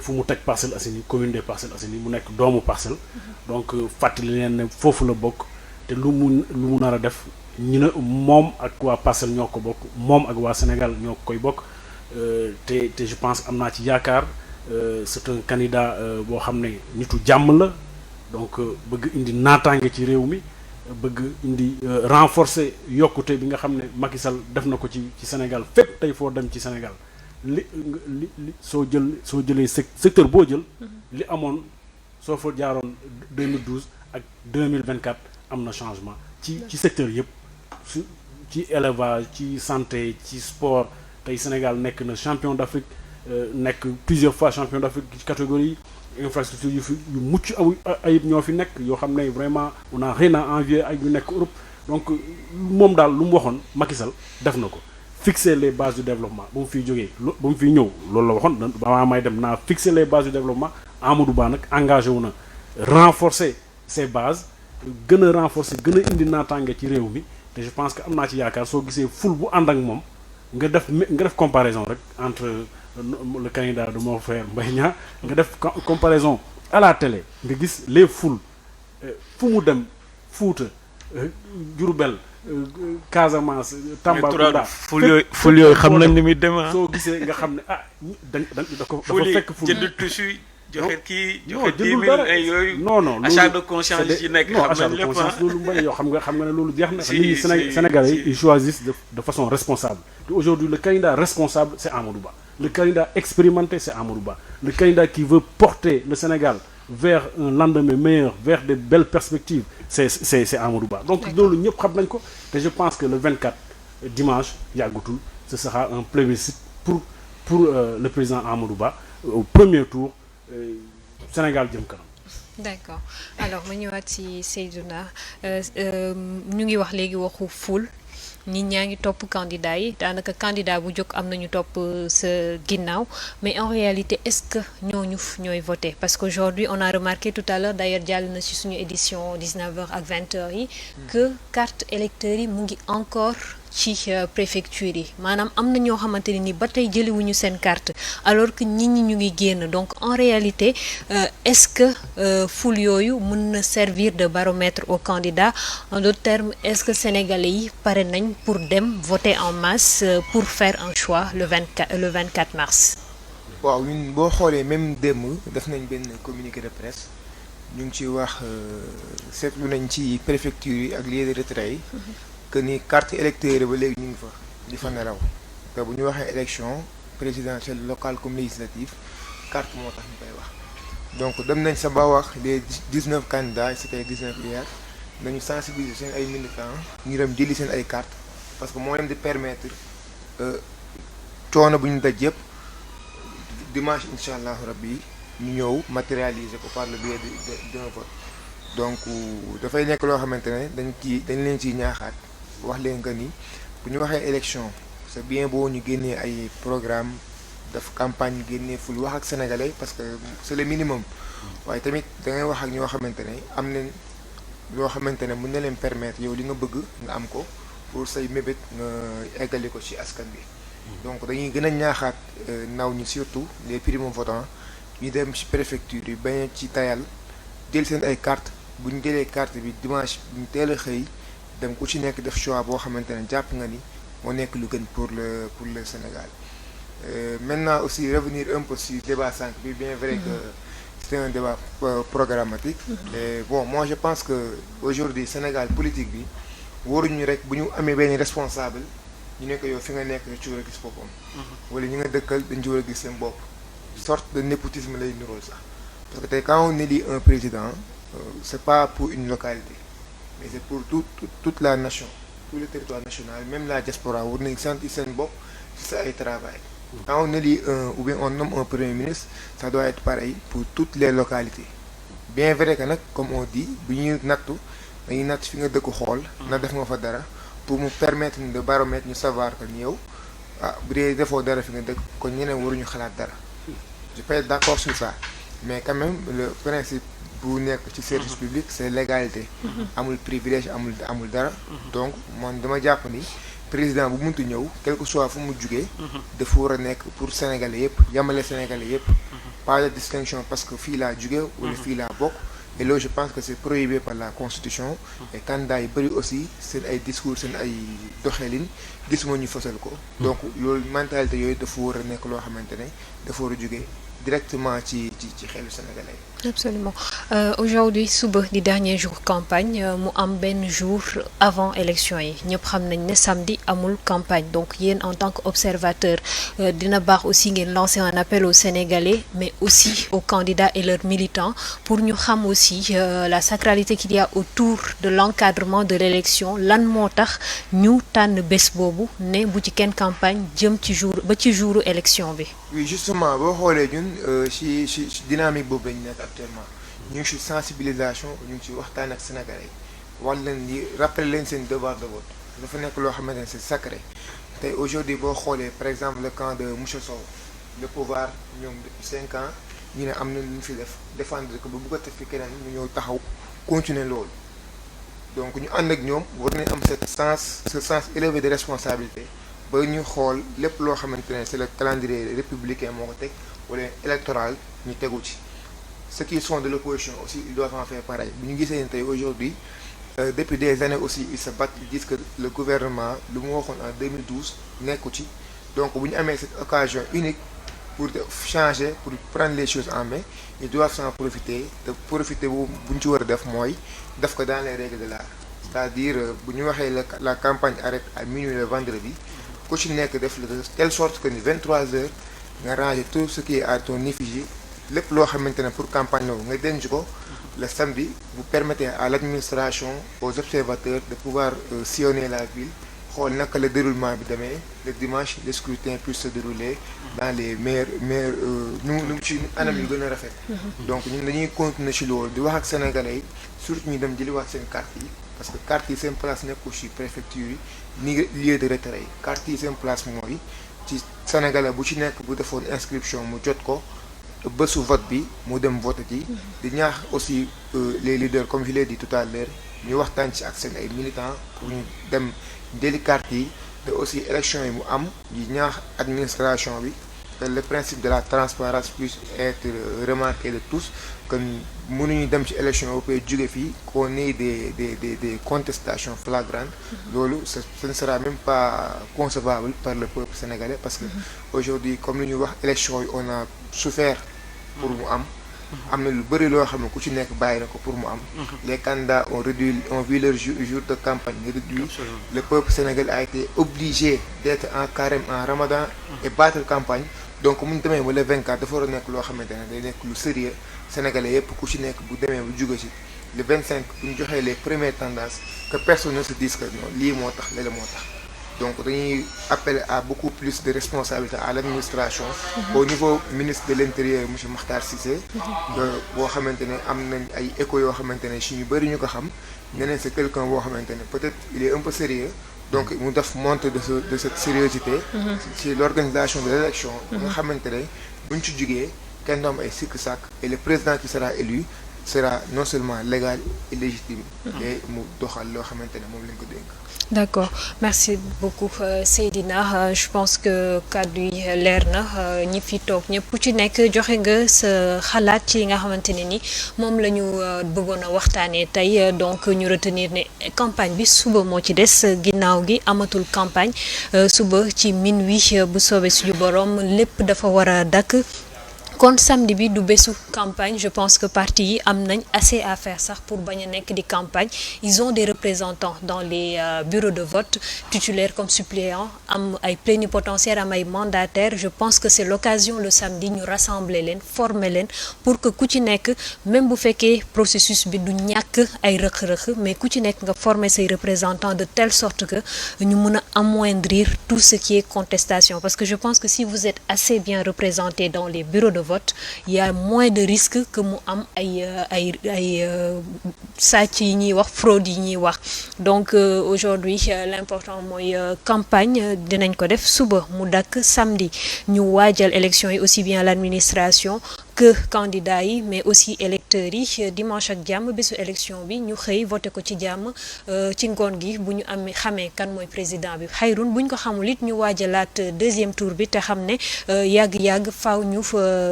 [SPEAKER 4] fu mu teg Parcelles Assainies commune des Parcelles Assainies mu nekk doomu Parcelles donc fàttali leen ne foofu la bokk te lu mu nar a def ñu ne moom ak waa Parcelles ñoo ko bokk moom ak waa Sénégal ñoo koy bokk te je pense am naa ci yaakaar c'est un candidat boo xam ne nitu jàmm la donc bëgg indi naataange ci réew mi bëgg indi renforcer yokkute bi nga xam ne Macky Sall def na ko ci Sénégal fépp tey foo dem ci Sénégal li soo jëlee secteur boo jël li amoon soo fa jaaroon 2012 ak 2024 am na changement ci secteur yëpp ci élevage ci santé ci sport tey Sénégal nekk na champion d'Afrique nekk plusieurs fois champion d'Afrique ci catégorie infrastructure yu mucc ayib ñoo fi nekk yoo xam ne vraiment on a rien à envier ak yu nekk Europe donc moom daal lu mu waxoon Macky Sall def na ko fixer les bases du développement ba mu fiy jógee ba mu fiy ñëw loolu la waxoon ba may dem naa fixer les bases du développement Amadou Ba nag engagé wu na renforcer ces bases gën a renforcer gën a indi naataange ci réew mi te je pense que am naa ci yaakaar soo gisee ful bu ànd ak moom nga def comparaison rek entre le candidat de mon frère Mbaye Niang nga def comparaison à la télé nga gis les foules fu mu dem Fouta Diourbel Casamance Tambacounda
[SPEAKER 2] ful yooyu xam nañ ni muy demee
[SPEAKER 4] soo gisee nga xam ne dafa fekk ful
[SPEAKER 2] jënd tissu joxe kii joxe 10
[SPEAKER 4] jëndul
[SPEAKER 2] 000
[SPEAKER 4] dara
[SPEAKER 2] ay yooyu
[SPEAKER 4] non
[SPEAKER 2] achat de conscience yi ci nekk xam
[SPEAKER 4] achat
[SPEAKER 2] nañ
[SPEAKER 4] de
[SPEAKER 2] lépp
[SPEAKER 4] conscience loolu Mbaye yow xam nga ne loolu jeex na
[SPEAKER 2] Si,
[SPEAKER 4] nit ñi
[SPEAKER 2] si,
[SPEAKER 4] Sénégalais
[SPEAKER 2] si.
[SPEAKER 4] ils choisissent de façon responsable te aujourd'hui le candidat responsable c'est Amadou Ba le candidat expérimenté c'est Amadou Ba le candidat qui veut porter le Sénégal vers un lendemain meilleur vers de belles perspectives c'est Amadou Ba donc loolu ñëpp xam nañ ko te je pense que le 24 dimanche yàggutul ce sera un plébiscite pour le président Amadou Ba au premier tour Sénégal jëm kanam.
[SPEAKER 1] D'accord alors ma ñëwaat ci Seydouna ñu ngi wax léegi waxu foule nit ñaa ngi topp candidat yi daanaka candidat bu jóg am nañu topp sa ginnaaw mais en réalité est-ce que ñooy voter parce qu'aujourd'hui on a remarqué tout à l'heure d'ailleurs jàll na ci suñu édition 19h ak 20h yi que carte électeur yi mu ngi encore ci préfecture yi maanaam am na ñoo xamante ne ni ba tey jëliwuñu seen carte alors que nit ñi ñu ngi génn donc en réalité est-ce que foule yooyu mën na servir de baromètre aux candidats en d'autres termes est-ce que sénégalais yi pare nañ pour dem voter en masse pour faire un choix le 24 mars.
[SPEAKER 3] waaw ñun boo xoolee même démb def nañ benn communiqué de presse ñu ngi ci wax seetlu nañ ci préfecture yi ak lieu de retrait yi que ni carte électeur ba léegi ñu ngi fa di fa nelaw te bu ñu waxee élection présidentielle locale comme législative carte moo tax ñu koy wax donc dem nañ sa ba wax les 19 candidats c'était 19 hier nañu sensibiliser seen ay militants ñu dem jëli seen ay carte parce que moo leen di permettre coono bu ñu daj yëpp dimanche incha allahu rabbi ñu ñëw matérialiser ko par le biais d'un vote donc dafay nekk loo xamante ne dañ leen ciy ñaaxaat wax leen que ni bu ñu waxee élection c'est bien beau ñu génnee ay programme def campagne génnee ful wax ak sénégalais parce que c'est le minimum waaye tamit da ngay wax ak ñoo xamante ne am nañ loo xamante ne mën na leen permettre yow li nga bëgg nga am ko pour say mébét nga eggali ko ci askan bi donc dañuy gën a ñaaxaat ndaw ñi surtout les primo-votants ñu dem ci préfecture yi bañ ci tayal jël seen ay carte bu ñu jëlee carte bi dimanche bu ñu teel a xëy dem ku ci nekk def choix boo xamante ne jàpp nga ni moo nekk lu gën pour le Sénégal maintenant aussi revenir un peu sur débat 5 bi bien vrai que c'est un débat programmatique et bon moi je pense que aujourd'hui Sénégal politique bi waruñu rek bu ñu amee benn responsable ñu nekk yow fi nga nekk ci war a gis boppam wala ñi nga dëkkal dañ ci war a gis seen bopp sorte de népotisme lay nirool sax parce que tey quand on élit un président c'est pas pour une localité mais c'est pour toute la nation tout le territoire national même la diaspora war nañ sentir seen bopp ci sa ay travail quand on élit ou bien on nomme un premier ministre ça doit être pareil pour toutes les localités bien vrai que nag comme on dit bu ñuy nattu dañuy natt fi nga dëkk xool na def nga fa dara pour mu permettre de baromètre ñu savoir que ni yow bu dee defoo dara fi nga dëkk kon ñeneen waruñu xalaat dara je peux être d'accord sur ça mais quand même le principe bu nekk ci service public c'est l'égalité amul privilège amul dara donc man dama jàpp ni président bu muntu ñëw quel que soit fu mu jugee dafa war a nekk pour sénégalais yëpp yamale sénégalais yëpp pas de distinction parce que fii laa jugee wala fii laa bokk et là je pense que c'est prohibé par la constitution et candidat yi bëri aussi seen ay discours seen ay doxalin gisuma ñu fësal ko donc loolu mentalité yooyu dafa war a nekk loo xamante ne dafa war a jugee directement ci xelu sénégalais.
[SPEAKER 1] Absolument. Aujourd'hui suba di dernier jour campagne mu am benn jour avant élection yi ñëpp xam nañ ne samedi amul campagne donc yéen en tant qu'observateur dina baax aussi ngeen lancer un appel aux Sénégalais mais aussi aux candidats et leurs militants pour ñu xam aussi la sacralité qu'il y a autour de l'encadrement de l'élection lan moo tax ñu tànn bés boobu ne bu ci kenn campagne jëm ci jouru élection bi.
[SPEAKER 3] Oui justement boo xoolee ñun ci dynamique boobu lañu nekk actuellement ñu ngi ci sensibilisation ñu ngi ci waxtaan ak Sénégalais wax leen ni rappeler leen seen devoir de vote dafa nekk loo xamante ne c'est sacré tey aujourd'hui boo xoolee par exemple le camp de monsieur Sow le pouvoir ñoom depuis 5 ans ñu ne am na lu ñu fi def défendre que ba bëgg a teg fi keneen ñu ñëw taxaw continuer loolu donc ñu ànd ak ñoom war nañ am ce sens élevé de responsabilité ba ñu xool lépp loo xamante ne c'est le calendrier républicain moo ko teg wala électoral ñu tegu ci ceux qui sont de l'opposition aussi ils doivent en faire pareil bu ñu gisee ne tey aujourd'hui depuis des années aussi ils se battent ils disent que le gouvernement lu mu waxoon en 2012 nekku ci donc bu ñu amee cette occasion unique pour changer pour prendre les choses en main ils doivent s'en profiter te profiter bu ñu ci war a def mooy def ko dans les règles de l'art c'est-à-dire bu ñu waxee la campagne arrête à minuit le vendredi ku ci nekk def la de telle sorte que ni 23h nga ranger tout ce qui est à ton effigie lépp loo xamante ne pour campagne boobu nga denc ko le samedi vous permettez à l'administration aux observateurs de pouvoir sillonner la ville xool naka le déroulement bi demee le dimanche le scrutin puisse se dérouler dans les meilleurs nu ci anam yu gën a rafet. donc ñun dañuy continuer ci loolu di wax ak sénégalais yi surtout ñu dem jëliwaat seen carte yi parce que carte yi seen place nekkul ci préfecture yi ni lieu de retrait yi carte yi seen place mooy ci sénégalais bu ci nekk bu defoon inscription mu jot ko bésu vote bi mu dem vote ji di ñaax aussi les leaders comme je l'ai dit tout à l'heure ñu waxtaan ci ak seen ay militants pour ñu dem jëli carte yi te aussi élection yi mu am di ñaax administration bi que le principe de la transparence puisse être remarqué de tous que mënuñu dem ci élection européenne jóge fii qu'on ait des contestations flagrantes loolu ce ne sera même pas concevable par le peuple sénégalais parce que aujourd'hui comme li ñuy wax élection yi on a souffert pour mu am na lu bëri loo xam ne ku ci nekk bàyyi na ko pour mu am les candidats ont vu leur jour de campagne réduit le peuple sénégalais a été obligé d'être en carême en ramadan et battre campagne donc mu ñu demee ba le 24 dafa war a nekk loo xamante ne day nekk lu sérieux sénégalais yëpp ku ci nekk bu demee bu jóge ci le 25 bu ñu joxee les premières tendances que personne ne se dise que non lii moo tax léeg moo tax donc dañuy appeler à beaucoup plus de responsabilité à l'administration au niveau ministre de l'intérieur monsieur Makhtar Cissé boo xamante ne am nañ ay échos yoo xamante ne si ñu bëri ñu ko xam neneen c'est quelqu'un boo xamante ne peut-être il est un peu sérieux donc mu def montre de cette sérieuxité ci l'organisation de l'élection nga xamante ne buñ ci jugee kenn doom ay sikk-sàkk et le président qui sera élu sera non seulement légal et légitime et mu doxal loo xamante ne moom lañ ko dénk.
[SPEAKER 1] D'accord, merci beaucoup Seydina. Je pense que kàddu yi leer na ñi fi toog ñëpp ku ci nekk joxe nga sa xalaat ci nga xamante ne ni moom la ñu bëggoon a waxtaanee tey donc ñu retenir ne campagne bi suba moo ci des ginnaaw gi amatul campagne suba ci minuit bu soobee suñu borom lépp dafa war a dakk kon samedi bi du bésu campagne je pense que parti yi am nañ assez à faire sax pour bañ a nekk di campagne ils ont des représentants dans les bureaux de vote titulaires comme suppléants am ay plénipotentiaires am ay mandataires je pense que c'est l'occasion le samedi ñu rassembler leen former leen pour que ku ci nekk même bu fekkee processus bi du ñàkk ay rëq-rëq mais ku ci nekk nga former say représentants de telle sorte que ñu mën a amoindrir tout ce qui est contestation parce que je pense que si vous êtes assez bien représentés dans les bureaux de vote il y a moins de risques que mu am ay sàcc yi ñuy wax fraude yi ñuy wax donc aujourd'hui l'important mooy campagne dinañ ko def suba mu dakk samedi ñu waajal élection yi aussi bien l'administration que candidats yi mais aussi électeurs yi dimanche ak jàmm bésu élection bi ñu xëy voté ko ci jàmm ci ngoon gi bu ñu amee xamee kan mooy président bi xayrun bu ñu ko xamul it ñu waajalaat deuxième tour bi te xam ne yàgg-yàgg faaw ñu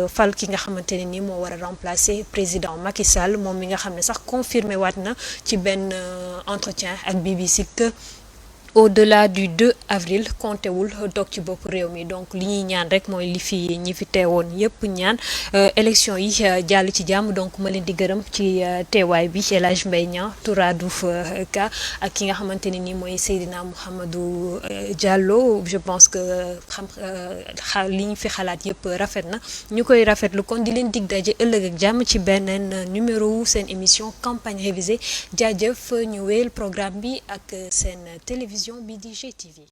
[SPEAKER 1] fal ki nga xamante ne ni moo war a remplacer président Macky Sall moom mi nga xam ne sax confirmé waat na ci benn entretien ak BBC que au-delà du 2 avril comptewul toog ci bopp réew mi donc li ñuy ñaan rek mooy li fi ñi fi teewoon yépp ñaan élection yi jàll ci jàmm donc ma leen di gërëm ci teewaay bi El Hadj Mbaye Niang Touradou Ka ak ki nga xamante ne ni mooy Seydina Mouhamadou Diallo je pense que li ñu fi xalaat yépp rafet na ñu koy rafetlu kon di leen dig daje ëllëg ak jàmm ci beneen numéro seen émission campagne révisée jaajëf ñu wéyal programme bi ak seen télévision bi di GTV